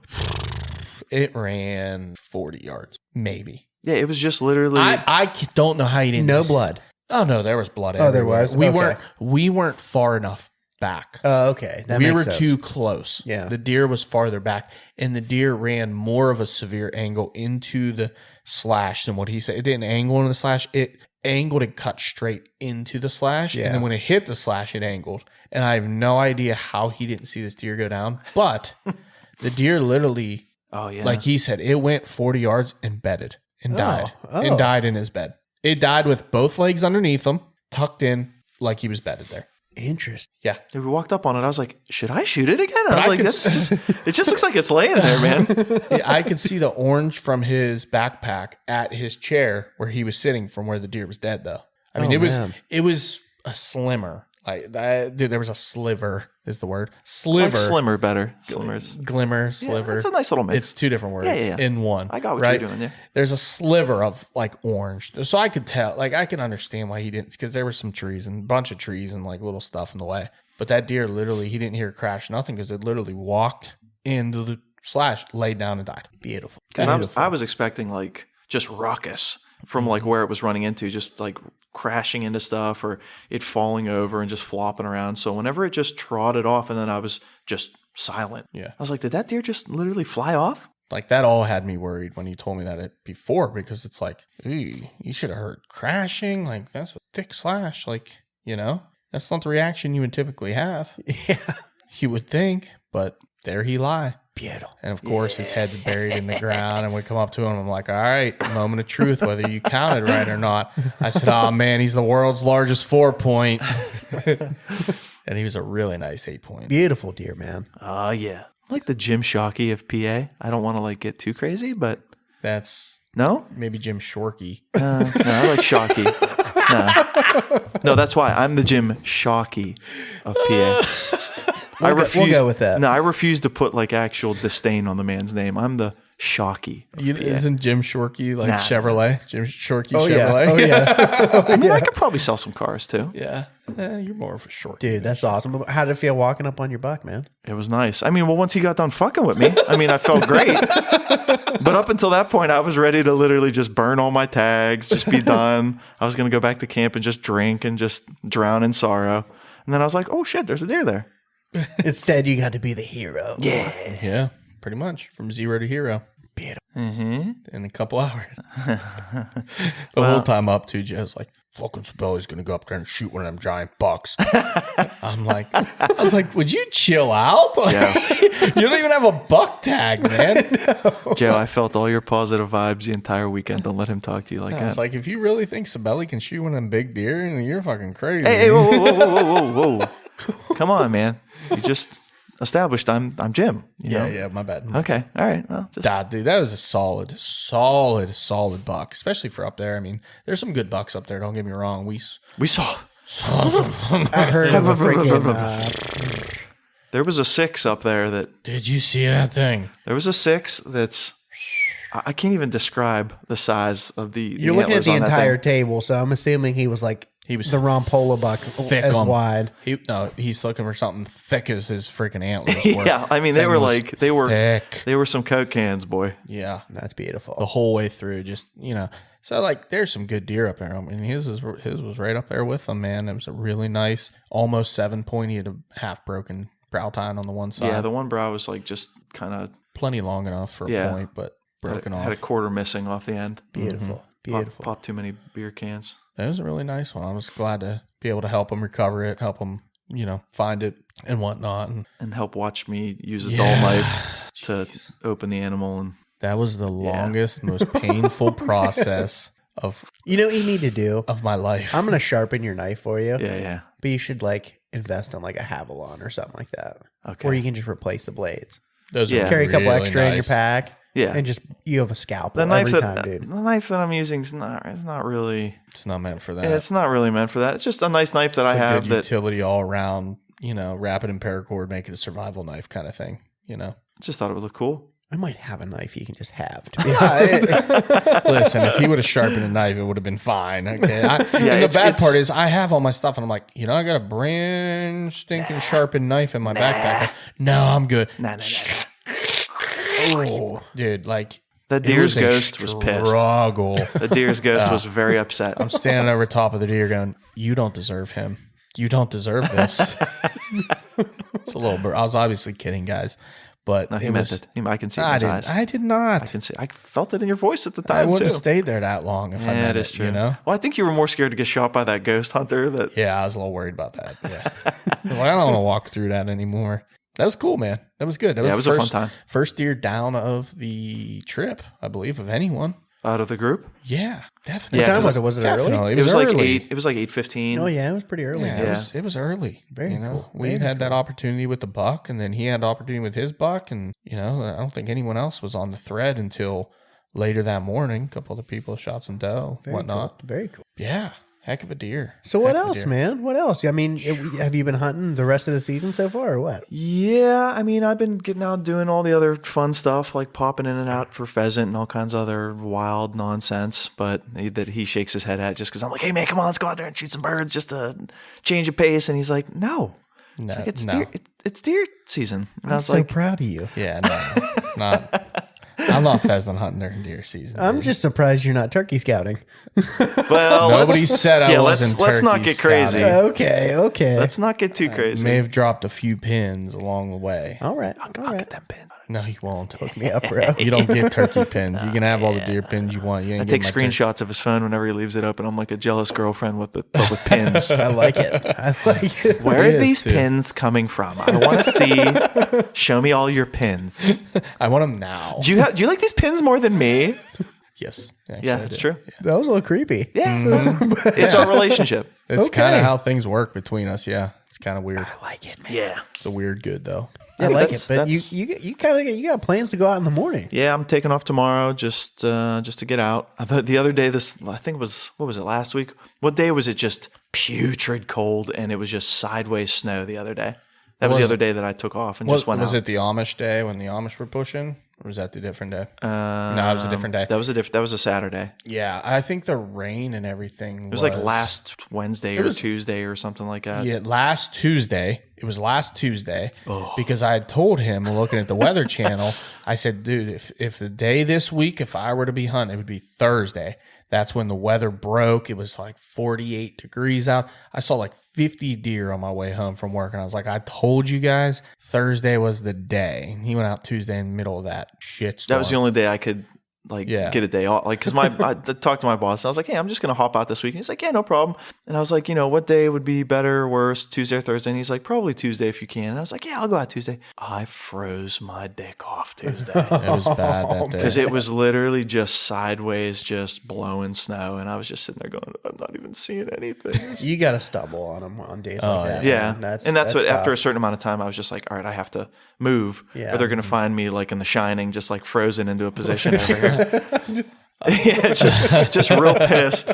It ran 40 yards, maybe. Yeah, it was just literally... I don't know how you didn't... No blood. Oh, no, there was blood everywhere. There was? Okay. We weren't far enough back. Oh, okay. That we makes were sense. too close. Yeah. The deer was farther back, and the deer ran more of a severe angle into the slash than what he said. It didn't angle into the slash. It angled and cut straight into the slash, Yeah. and then when it hit the slash, it angled. And I have no idea how he didn't see this deer go down, but the deer literally... Oh, yeah. Like he said, it went 40 yards and bedded and died. Oh. And died in his bed. It died with both legs underneath him, tucked in like he was bedded there. Interesting. Yeah. We walked up on it. I was like, should I shoot it again? I was I like, could it just looks like it's laying there, man. Yeah, I could see the orange from his backpack at his chair where he was sitting from where the deer was dead, though. I mean, Oh, it man. was a slimmer. Like that, dude, there was a sliver is the word. Sliver. Like slimmer better. Slimmers. Glimmer, sliver. It's a nice little mix. It's two different words Yeah. in one. I got what right? you're doing there. There's a sliver of like orange. So I could tell, like I can understand why he didn't, because there were some trees and a bunch of trees and like little stuff in the way. But that deer literally, he didn't hear a crash, nothing, because it literally walked into the slash, laid down and died. Beautiful. Because I was expecting like just ruckus from like where it was running into, just like crashing into stuff or it falling over and just flopping around. So whenever it just trotted off and then I was just silent. Yeah. I was like, did that deer just literally fly off? Like that all had me worried when he told me that before, because it's like, you should have heard crashing. Like that's a thick slash. Like, that's not the reaction you would typically have. Yeah. You would think, but there he lie. Beautiful. And of course, his head's buried in the ground, and we come up to him. I'm like, all right, moment of truth, whether you counted right or not. I said, oh, man, he's the world's largest 4-point. And he was a really nice 8-point. Beautiful deer, man. Oh, yeah. I like the Jim Shockey of PA. I don't want to like get too crazy, but That's no? maybe Jim Shorkey. No, I like Shockey. No, that's why. I'm the Jim Shockey of PA. We'll go with that. No, I refuse to put like actual disdain on the man's name. I'm the Shockey. Isn't Jim Shorkey like Chevrolet? Jim Shorkey Yeah. Chevrolet? Oh, yeah. I mean, I could probably sell some cars too. Yeah. You're more of a Shorkey. Dude, that's awesome. How did it feel walking up on your buck, man? It was nice. I mean, well, once he got done fucking with me, I felt great. But up until that point, I was ready to literally just burn all my tags, just be done. I was going to go back to camp and just drink and just drown in sorrow. And then I was like, oh shit, there's a deer there. Instead, you got to be the hero. Yeah, pretty much. From zero to hero. Beautiful. In a couple hours. The whole time up to Joe's like, fucking Cibelli's going to go up there and shoot one of them giant bucks. I was like, would you chill out? Like, you don't even have a buck tag, man. Joe, I felt all your positive vibes the entire weekend. Don't let him talk to you like I that. was like, if you really think Cibelli can shoot one of them big deer, you're fucking crazy. Hey, whoa. Come on, man. You just established I'm Jim. You know? Yeah, my bad. Okay. All right. Well, just Dude, that was a solid buck, especially for up there. I mean, there's some good bucks up there. Don't get me wrong. We saw. I heard of a freaking... There was a 6 up there that. Did you see that thing? There was a 6 that's. I can't even describe the size of the. You're looking at the antlers on that entire thing. table, so I'm assuming he was the Ron-Pola buck, thick as on wide. He's looking for something thick as his freaking antlers. Yeah, I mean they were like they were thick. They were some Coke cans, boy. Yeah, That's beautiful. the whole way through. Just so like there's some good deer up there. I mean his was right up there with them, man. It was a really nice, almost 7-point. He had a half broken brow tine on the one side. Yeah, the one brow was like just kind of plenty long enough for a point, but broken off. Had a quarter missing off the end. Beautiful. Beautiful. Pop too many beer cans. That was a really nice one. I was glad to be able to help him recover it, help him, find it and whatnot. And help watch me use a dull knife to open the animal. And that was the longest, most painful process of You know what you need to do? of my life. I'm going to sharpen your knife for you. yeah. But you should invest in a Havilon or something like that. Okay. Where you can just replace the blades. Those Yeah. are Carry a couple really extra in your nice. pack. Yeah. And just, you have a scalpel The knife every time, dude. the knife that I'm using is not really. It's not meant for that. It's not really meant for that. It's just a nice knife that I It's a have good that utility all around, rapid and paracord, make it a survival knife kind of thing, just thought it would look cool. I might have a knife you can just have. To be honest. Listen, if he would have sharpened a knife, it would have been fine. Okay. And the it's- bad part it's- is I have all my stuff and I'm like, I got a brand stinking sharpened knife in my backpack. No, I'm good. Nah. Oh, dude, The it deer's was a ghost was pissed. struggle. The deer's ghost was very upset. I'm standing over top of the deer going, you don't deserve him. You don't deserve this. It's a little bit. I was obviously kidding, guys. But No, he meant it. I can see it in I his didn't. eyes. I did not. I can see. I felt it in your voice at the time I wouldn't too. have stayed there that long if I Yeah, meant it is it, true. Well, I think you were more scared to get shot by that ghost hunter. That yeah, I was a little worried about that. Yeah. I was like, I don't want to walk through that anymore. That was cool, man. That was good. That was, it was the a first, fun time. First deer down of the trip, I believe, of anyone. out of the group. Yeah, definitely. What Yeah, time was it? Was it early? Definitely. It was like early. 8. It was like 8:15. Oh, yeah. It was pretty early. Yeah, dude. It was early. Very cool. We Very had that opportunity with the buck, and then he had the opportunity with his buck, and I don't think anyone else was on the thread until later that morning. A couple other people shot some doe, Very whatnot. cool. Very cool. Yeah, Heck of a deer. So what Heck of a else, deer. man? What else? I mean, have you been hunting the rest of the season so far, or what? Yeah, I mean, I've been getting out doing all the other fun stuff, like popping in and out for pheasant and all kinds of other wild nonsense, but that he shakes his head at just because I'm like, hey, man, come on, let's go out there and shoot some birds just to change of pace. And he's like, no. It's No, like, it's no. deer, it's deer season. And I I'm was so like, proud of you. Yeah, no, not. I'm not pheasant hunting during deer season. I'm dude. just surprised you're not turkey scouting. well, Nobody said I wasn't. let's not turkey get crazy. scouting. Okay. Let's not get too crazy. May have dropped a few pins along the way. All right. All I'll right. get them pinned. No, you won't. Hook me up, bro. You don't get turkey pins. You can have all the deer pins you want. You ain't I take getting my turkey. screenshots of his phone whenever he leaves it open. I'm like a jealous girlfriend with pins. I like it. I like it. Where It are is, these dude. pins coming from? I want to see. Show me all your pins. I want them now. Do you like these pins more than me? Yes. Actually, Yeah, I it's do. true. That was a little creepy. Yeah, it's our relationship. It's Okay. kind of how things work between us. Yeah, it's kind of weird. I like it, man. Yeah, It's a weird good though. I like it. that's- But that's- you kind of got plans to go out in the morning. yeah. I'm taking off tomorrow just to get out. I thought the other day, I think it was, what was it, last week? What day was it? Just putrid cold, and it was just sideways snow the other day. That was the other day that I took off and just went Was out. it the Amish day when the Amish were pushing, or was that the different day? No, it was a different day. That was a Saturday. Yeah, I think the rain and everything. It was like last Wednesday or Tuesday or something like that. Yeah, last Tuesday. It was last Tuesday because I had told him, looking at the Weather Channel, I said, dude, if the day this week, if I were to be hunting, it would be Thursday. That's when the weather broke. It was like 48 degrees out. I saw like 50 deer on my way home from work. And I was like, I told you guys Thursday was the day. And he went out Tuesday in the middle of that shitstorm. That was the only day I could Yeah. get a day off. Like, cause I talked to my boss and I was like, hey, I'm just going to hop out this week. And he's like, yeah, no problem. And I was like, what day would be better or worse, Tuesday or Thursday? And he's like, probably Tuesday if you can. And I was like, yeah, I'll go out Tuesday. I froze my dick off Tuesday. It was bad that day. Because it was literally just sideways, just blowing snow. And I was just sitting there going, I'm not even seeing anything. You got to stumble on them on days like that. Yeah. man. And that's what, after a tough. certain amount of time, I was just like, all right, I have to move. Yeah. Or they're going to find me like in The Shining, just like frozen into a position over here. Yeah, just real pissed.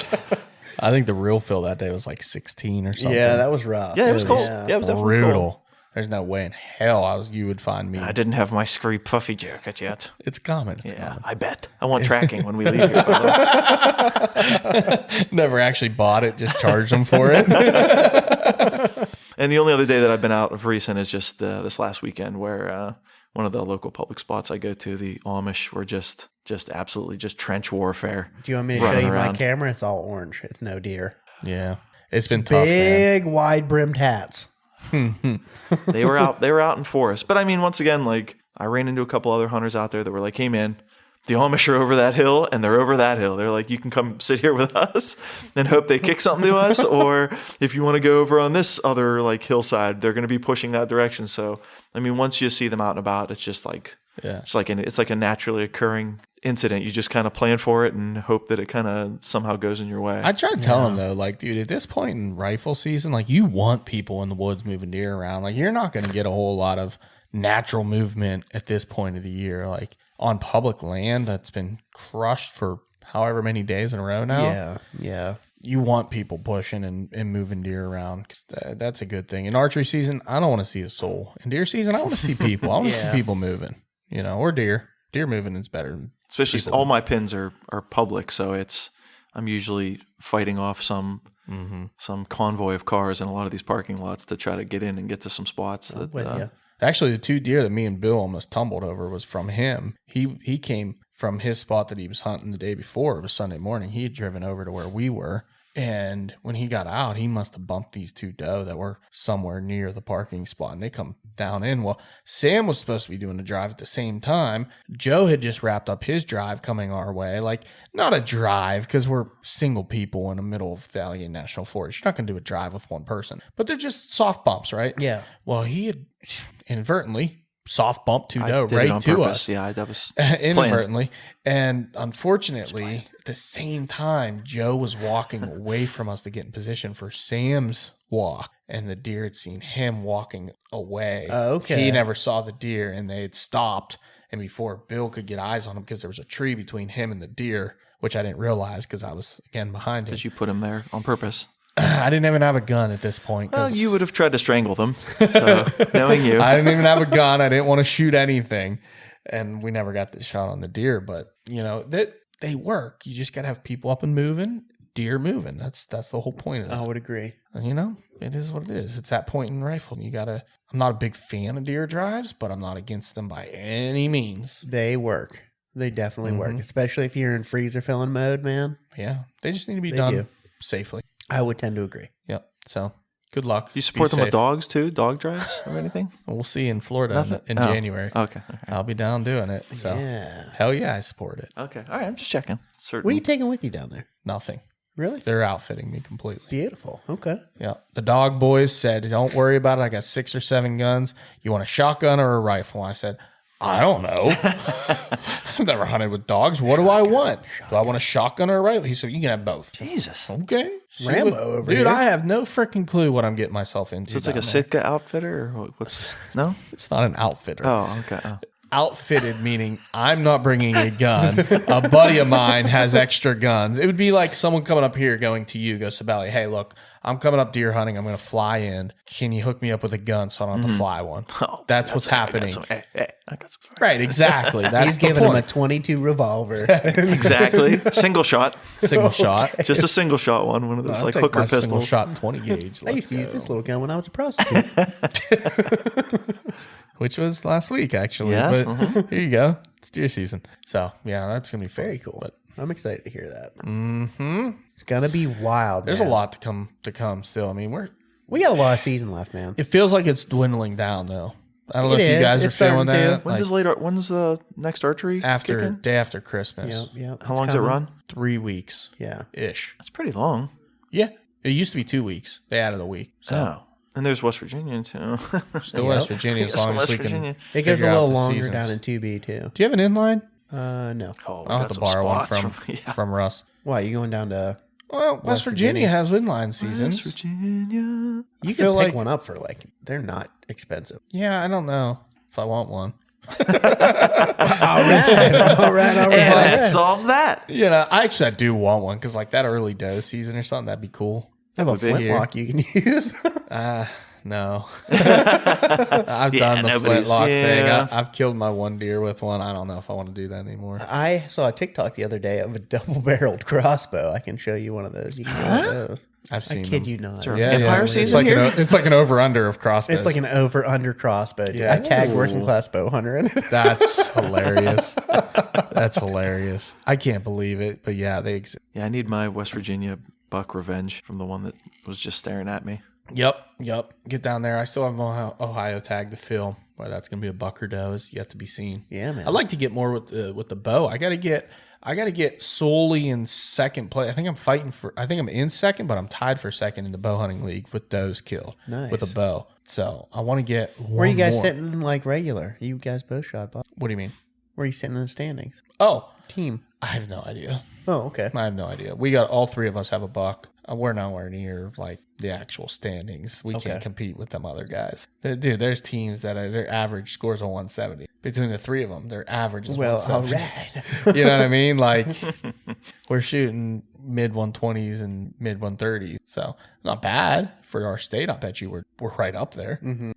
I think the real feel that day was like 16 or something. Yeah, that was rough. Yeah, it was cold. Yeah, it was definitely brutal. cold. There's no way in hell you would find me. I didn't have my scree puffy jacket yet. It's common. It's Yeah, common. I bet. I want tracking when we leave here. By the way. Never actually bought it, just charged them for it. And the only other day that I've been out of recent is just this last weekend where one of the local public spots I go to, the Amish, were just absolutely just trench warfare. Do you want me to show running you my around. camera? It's all orange. It's no deer. Yeah. It's been tough, man. Big, wide brimmed hats. They were out in forest. But I mean, once again, like I ran into a couple other hunters out there that were like, hey man, the Amish are over that hill and they're over that hill. They're like, you can come sit here with us and hope they kick something to us. Or if you want to go over on this other like hillside, they're going to be pushing that direction. So, I mean, once you see them out and about, it's just like, it's like a naturally occurring incident. You just kind of plan for it and hope that it kind of somehow goes in your way. I try to tell him though, like, dude, at this point in rifle season, like, you want people in the woods moving deer around. Like, you're not going to get a whole lot of natural movement at this point of the year. Like, on public land that's been crushed for however many days in a row now. Yeah. You want people pushing and moving deer around, because that's a good thing. In archery season, I don't want to see a soul. In deer season, I want to see people. I want to see people moving, or deer. Deer moving is better than Especially people. all my pins are public, so I'm usually fighting off some convoy of cars in a lot of these parking lots to try to get in and get to some spots. With you. Actually, the two deer that me and Bill almost tumbled over was from him. He came from his spot that he was hunting the day before. It was Sunday morning. He had driven over to where we were. And when he got out, he must have bumped these two doe that were somewhere near the parking spot. And they come down in. Well, Sam was supposed to be doing the drive at the same time. Joe had just wrapped up his drive coming our way. Like, not a drive, because we're single people in the middle of the Allegheny National Forest. You're not going to do a drive with one person. But they're just soft bumps, right? Yeah. Well, he had inadvertently soft bumped two doe did it right on to purpose. us. Yeah, that was Inadvertently. And unfortunately, at the same time, Joe was walking away from us to get in position for Sam's walk, and the deer had seen him walking away. Okay. He never saw the deer, and they had stopped. And before Bill could get eyes on him, because there was a tree between him and the deer, which I didn't realize because I was, again, behind him. Did you put him there on purpose? I didn't even have a gun at this point. Well, you would have tried to strangle them. So, knowing you. I didn't even have a gun. I didn't want to shoot anything. And we never got the shot on the deer. But, they work. You just got to have people up and moving, deer moving. That's the whole point of that. I would agree. And, it is what it is. It's that point in rifle. I'm not a big fan of deer drives, but I'm not against them by any means. They work. They definitely work, especially if you're in freezer filling mode, man. Yeah. They just need to be done safely. I would tend to agree. Yep. So good luck. You support Be them with safe. dogs too? Dog drives or anything? We'll see in Florida in January. Okay. I'll be down doing it. So Yeah. hell yeah, I support it. Okay. All right. I'm just checking. Certain. What are you taking with you down there? Nothing. Really? They're outfitting me completely. Beautiful. Okay. Yeah. The dog boys said, don't worry about it. I got 6 or 7 guns. You want a shotgun or a rifle? I said, I don't know. I've never hunted with dogs. What do I want? Do I want a shotgun or a rifle? He said, you can have both. Jesus. Okay. Rambo over Dude, here. I have no freaking clue what I'm getting myself into. So it's like a down there. Sitka outfitter or what's no? It's not an outfitter. Oh, okay. Oh. Outfitted meaning I'm not bringing a gun. A buddy of mine has extra guns. It would be like someone coming up here going to you, go Cibelli, hey, look, I'm coming up deer hunting. I'm going to fly in. Can you hook me up with a gun so I don't have to fly one? Oh, That's what's happening. I got some. Right, exactly. That's He's the giving him a point. 22 revolver. Exactly. Single shot. Single shot. Just a single shot one. One of those I'll like take hooker my single pistols. shot 20 gauge. I used to use this little gun when I was a prostitute. Which was last week, actually. Yes, But here you go. It's deer season. So, yeah, that's going to be fun. Very cool. But I'm excited to hear that. Mm-hmm. It's gonna be wild. there's man. a lot to come still. I mean, We got a lot of season left, man. it feels like it's dwindling down, though. I don't know It if you is. guys are It's starting feeling that. to. When's the next archery? Day after Christmas. Yep. How long does it run? 3 weeks Yeah. ish. That's pretty long. Yeah. It used to be 2 weeks. They added a week. So Oh. And there's West Virginia too. still West Virginia as Yes, long as West we can. Virginia. It goes a figure out little the longer seasons. down in 2B too. Do you have an inline? No. Oh, we I'll got have to some borrow one spots from from Russ. Why you going down to? Well, West Virginia has inline seasons. West Virginia. You feel can pick like- one up for they're not expensive. Yeah, I don't know if I want one. All right. And that solves that. I actually do want one because like that early doe season or something, that'd be cool. I have a would be flintlock you can use. No. I've done the nobody's- flintlock thing. yeah. I've killed my one deer with one. I don't know if I want to do that anymore. I saw a TikTok the other day of a double-barreled crossbow. I can show you one of those. You can get one of those. I've I seen kid them. you not. Sure. Yeah, Empire It's season like here? it's like an over under of crossbows. It's like an over-under crossbow. Dude. Yeah. I tagged Ooh. working class bow hunter in it. That's hilarious. That's hilarious. I can't believe it, but yeah, they exist. Yeah, I need my West Virginia buck revenge from the one that was just staring at me. Yep. Get down there. I still have my Ohio tag to fill. Whether that's gonna be a buck or doe is yet to be seen. Yeah, man. I'd like to get more with the bow. I gotta get solely in second place. I think I'm in second, but I'm tied for second in the bow hunting league with does killed Nice. with a bow. So I want to get one Where are you guys more. sitting like regular? You guys both shot, Bob. What do you mean? Where are you sitting in the standings? Oh, Team. I have no idea. Oh, okay. I have no idea. We got all 3 of us have a buck. We're nowhere near like the actual standings. We can't compete with them other guys. Dude, there's teams that their average scores a 170. Between the 3 of them, their average is Well, all 170. right. You know what I mean? Like we're shooting mid 120s and mid 130s. So not bad for our state. I bet you we're right up there. Mm-hmm.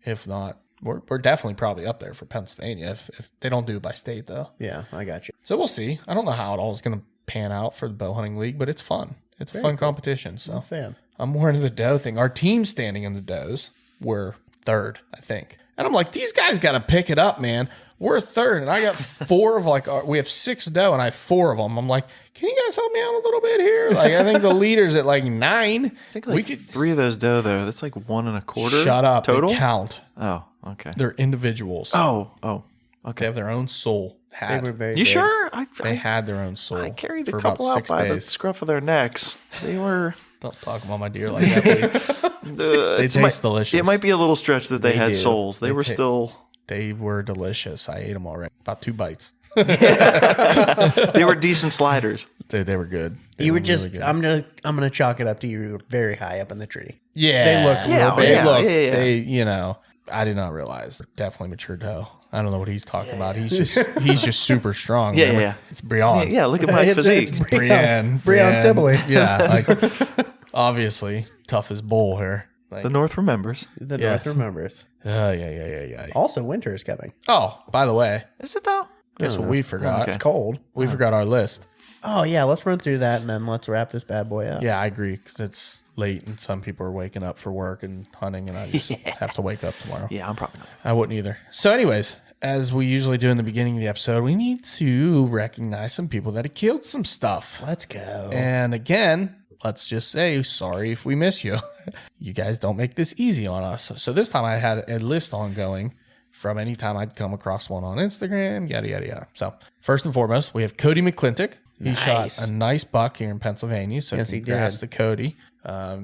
If not, we're definitely probably up there for Pennsylvania. If they don't do it by state though. Yeah, I got you. So we'll see. I don't know how it all is going to pan out for the bow hunting league, but it's fun. It's a fun competition. So I'm a fan. I'm more into the doe thing. Our team standing in the does were 3rd, I think. And I'm like, these guys got to pick it up, man. We're 3rd, and I got 4 of we have 6 doe, and I have 4 of them. I'm like, can you guys help me out a little bit here? Like, I think the leader's at like 9. I think like 3 of those doe though. That's like 1 1/4. Shut up. Total. They count. Oh, okay. They're individuals. Oh, They okay. have their own soul. They were very You big. sure? They had their own soul. I carried a for couple about out 6 by the days. scruff of their necks. They were. Don't talk about my deer like that, please. They taste delicious. It might be a little stretch that they had do. souls. They were still. They were delicious. I ate them already. About 2 bites. They were decent sliders. They were good. You were really just. good. I'm gonna chalk it up to you were very high up in the tree. Yeah. They look real Yeah, big. They look. yeah. They I did not realize. Definitely mature doe. I don't know what he's talking about. He's just super strong. Yeah, remember? yeah. It's Brianne. Yeah, look at my physique. It's Brianne Cibelli. Yeah, like obviously tough as bull here. Like, The North remembers. The Yes. North remembers. yeah. Also, winter is coming. Oh, by the way, Is it though? guess what we forgot? Okay. It's cold. We forgot our list. Oh, yeah. Let's run through that and then let's wrap this bad boy up. Yeah, I agree because it's late and some people are waking up for work and hunting, and I just have to wake up tomorrow. Yeah, I'm probably not. I wouldn't either. So, anyways, as we usually do in the beginning of the episode, we need to recognize some people that have killed some stuff. Let's go. And again, let's just say sorry if we miss you. You guys don't make this easy on us. So this time I had a list ongoing from any time I'd come across one on Instagram, yada, yada, yada. So first and foremost, we have Cody McClintock. He shot a nice buck here in Pennsylvania. So Yes, he congrats did. to Cody.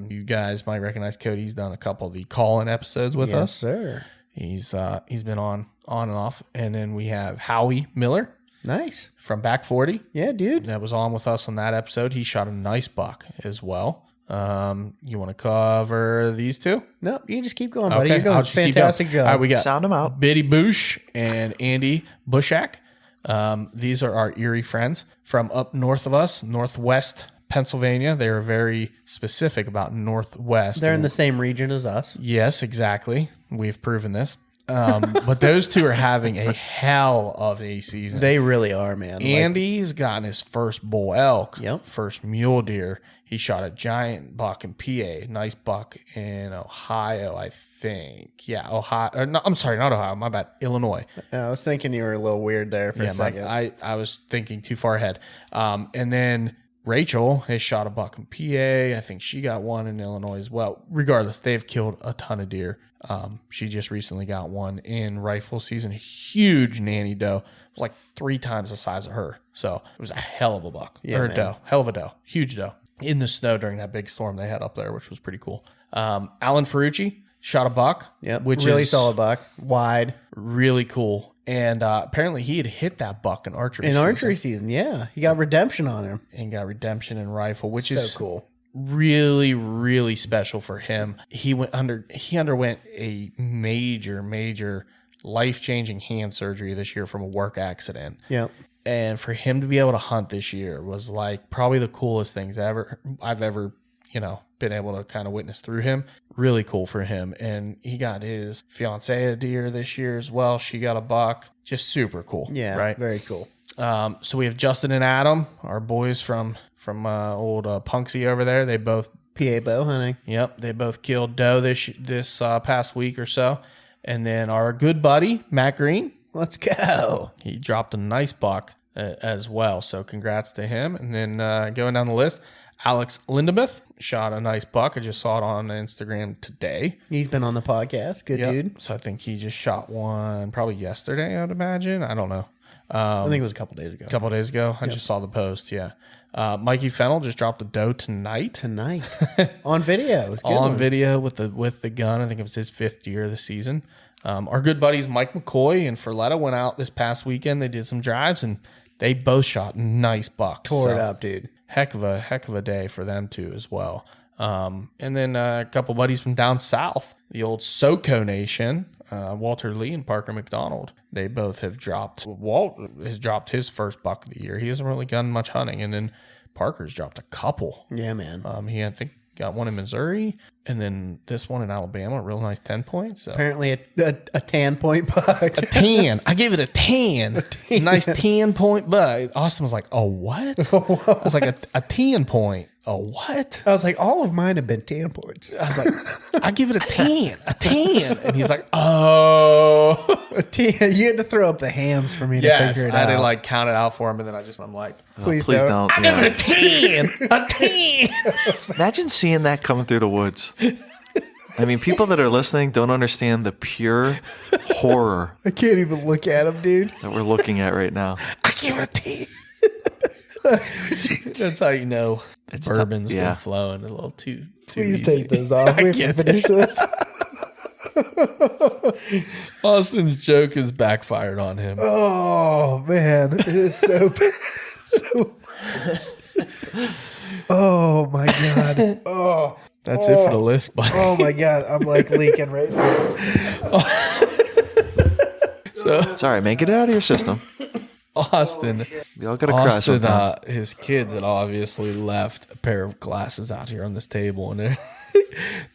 You guys might recognize Cody. He's done a couple of the call-in episodes with Yes, us. sir. He's been on and off. And then we have Howie Miller Nice. from Back 40. Yeah, dude. That was on with us on that episode. He shot a nice buck as well. You want to cover these two? No, you just keep going, buddy. You're doing I'll a just keep fantastic going. job. All right, we got Sound them out. Biddy Boosh and Andy Bushak. These are our Erie friends from up north of us, Northwest Pennsylvania. They are very specific about Northwest. They're in the same region as us. Yes, exactly. We've proven this. But those two are having a hell of a season. They really are, man. Andy's gotten his first bull elk, Yep. first mule deer. He shot a giant buck in PA, nice buck in Ohio, I think. Yeah, Ohio. Or no, I'm sorry, not Ohio. My bad. Illinois. I was thinking you were a little weird there for a second. I was thinking too far ahead. And then Rachel has shot a buck in PA. I think she got one in Illinois as well. Regardless, they've killed a ton of deer. She just recently got one in rifle season. A huge nanny doe. It was like 3 times the size of her. So it was a hell of a buck. Yeah, or a man. doe. Hell of a doe. Huge doe. In the snow during that big storm they had up there, which was pretty cool. Alan Ferrucci shot a buck. Yep. Which really is solid buck. Wide. really cool. And apparently he had hit that buck in archery In season archery season, yeah. He got redemption on him. and got redemption in rifle, which So is cool. really, really special for him. He underwent a major life-changing hand surgery this year from a work accident. Yep. And for him to be able to hunt this year was like probably the coolest things I've ever, been able to kind of witness through him. Really cool for him. And he got his fiancée a deer this year as well. She got a buck. Just super cool. Yeah. Right. Very cool. So we have Justin and Adam, our boys from old Punksy over there. They both, PA bow hunting. yep, they both killed doe this past week or so. And then our good buddy Matt Green, Let's go. he dropped a nice buck as well. So congrats to him. And then going down the list, Alex Lindemuth shot a nice buck. I just saw it on Instagram today. He's been on the podcast. Good Yep. dude. So I think he just shot one probably yesterday, I'd imagine. I don't know. I think it was a couple days ago. A couple of days ago. I just saw the post. Yeah. Mikey Fennel just dropped a doe tonight. Tonight. On video. It was a good On one. video with the gun. I think it was his 5th year of the season. Our good buddies Mike McCoy and Ferletta went out this past weekend. They did some drives and they both shot nice bucks. Tore it So, up, dude. Heck of a day for them too as well. And then a couple buddies from down south, the old SoCo Nation, Walter Lee and Parker McDonald. They both have dropped. Walt has dropped his first buck of the year. He hasn't really done much hunting, and then Parker's dropped a couple. Yeah, man. He I think got one in Missouri, and then this one in Alabama, a real nice 10-point. So Apparently a 10 point buck. a 10. I gave it a 10. Nice 10-point buck. Austin was like, "Oh what?" I was like, "A 10-point. Oh what?" I was like, all of mine have been 10 points. I was like, "I give it a 10. A 10." And he's like, "Oh." A 10. You had to throw up the hands for me to Yes, figure it I out. did like count it out for him, and then I'm like, Please Please don't. don't. "I give Yeah. it a 10. A 10." Imagine seeing that coming through the woods. I mean, people that are listening don't understand the pure horror I can't even look at him, dude. that we're looking at right now. I give it a 10. That's how you know It's bourbon's tough, yeah. been flowing a little too Please easy. take those off. We have to get finish this. Austin's joke has backfired on him. Oh, man. It is so bad. So. Oh, my God. Oh. Oh, That's it for the list, buddy. oh my God. I'm like leaking right now. So Sorry, man. Get it out of your system. Austin, We all got to cry sometimes. his kids had obviously left a pair of glasses out here on this table, and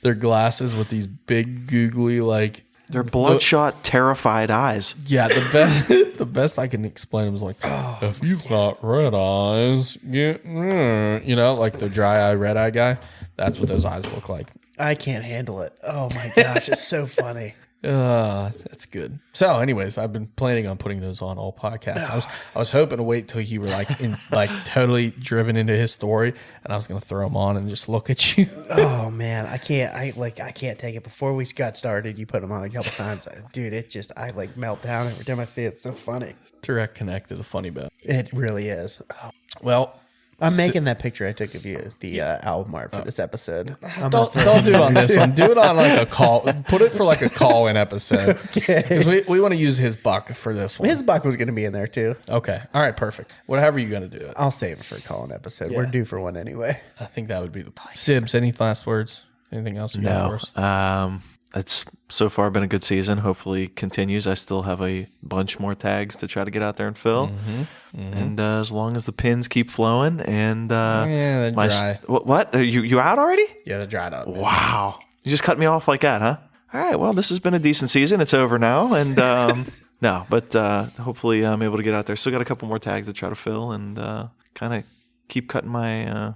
they're glasses with these big googly like. They're bloodshot, terrified eyes. Yeah, the best I can explain them is like, if you've got red eyes, like the dry eye, red eye guy. That's what those eyes look like. I can't handle it. Oh my gosh. It's so funny. That's good. So, anyways, I've been planning on putting those on all podcasts. I was hoping to wait till you were like totally driven into his story, and I was gonna throw them on and just look at you. Oh man, I can't. I can't take it. Before we got started, you put them on a couple times, dude. I like melt down every time I see it. It's so funny. Direct connect to the funny bone. It really is. Oh. Well, I'm making that picture I took of you as the album art for this episode. don't do it on this one. Do it on like a call. Put it for like a call-in episode because we want to use his buck for this one. His buck was going to be in there too. Okay. All right. Perfect. Whatever you're gonna do it. I'll save it for a call-in episode. Yeah. We're due for one anyway. I think that would be the Cibs. Any last words? Anything else you got for No. us? It's so far been a good season. Hopefully continues. I still have a bunch more tags to try to get out there and fill. And as long as the pins keep flowing and they're dry. What? You out already? Yeah, they're dried up. Man. Wow. You just cut me off like that, huh? All right. Well, this has been a decent season. It's over now. And no, but hopefully I'm able to get out there. Still got a couple more tags to try to fill and kind of keep cutting my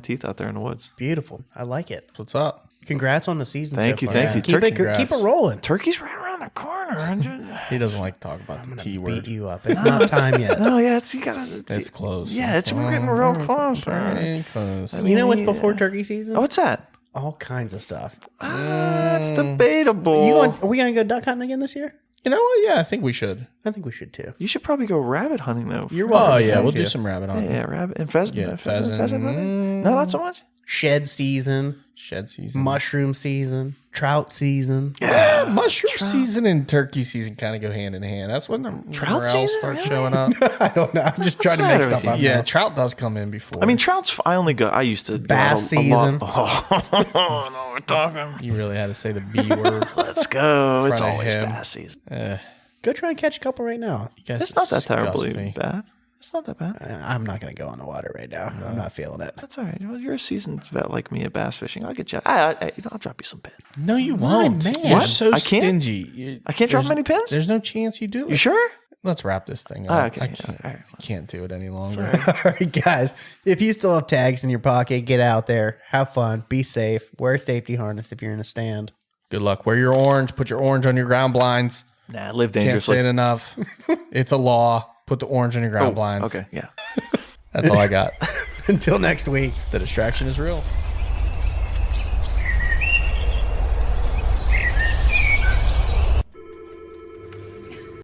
teeth out there in the woods. Beautiful. I like it. What's up? Congrats on the season. Thank so you, far. thank you. Keep Turkey, it rolling. Turkey's right around the corner. He doesn't like to talk about the T Beat word. you up. It's not time yet. No, yeah, you gotta. It's close. Yeah, we're getting real close. Very close. You know what's before turkey season? Oh, what's that? All kinds of stuff. It's debatable. Are we going to go duck hunting again this year? You know what? Yeah, I think we should. I think we should too. You should probably go rabbit hunting though. You're Oh welcome. yeah, we'll Thank do you. some rabbit Yeah, hunting. yeah, rabbit and pheasant. Yeah, pheasant pheasant. hunting? No, not so much. Shed season, Shed season. mushroom season, trout season. Yeah, mushroom season and turkey season kind of go hand in hand. That's when the Trout morels season? start Really? showing up. I don't know. I'm just trying to the make matter stuff with up. Yeah, now. trout does come in before. I mean, trout's. I used to go Bass out a lot. season. Oh, no, we're talking. you really had to say the B word. Let's go. It's Front of always him. bass season. Go try and catch a couple right now. You guys It's not that disgust terribly me. bad. It's not that bad. I'm not going to go on the water right now. I'm not feeling it. That's all right. Well, you're a seasoned vet like me at bass fishing. I'll get you. I'll drop you some pins. No, you won't. man. You're What? so I can't? stingy. I can't drop There's- many pins? There's no chance you do it. You sure? Let's wrap this thing Ah, up. okay. I can't do it any longer. All right, guys. If you still have tags in your pocket, get out there. Have fun. Be safe. Wear a safety harness if you're in a stand. Good luck. Wear your orange. Put your orange on your ground blinds. Nah, live Can't dangerously. say it enough. It's a law. Put the orange on your ground blinds. Okay, yeah. That's all I got. Until next week. The distraction is real.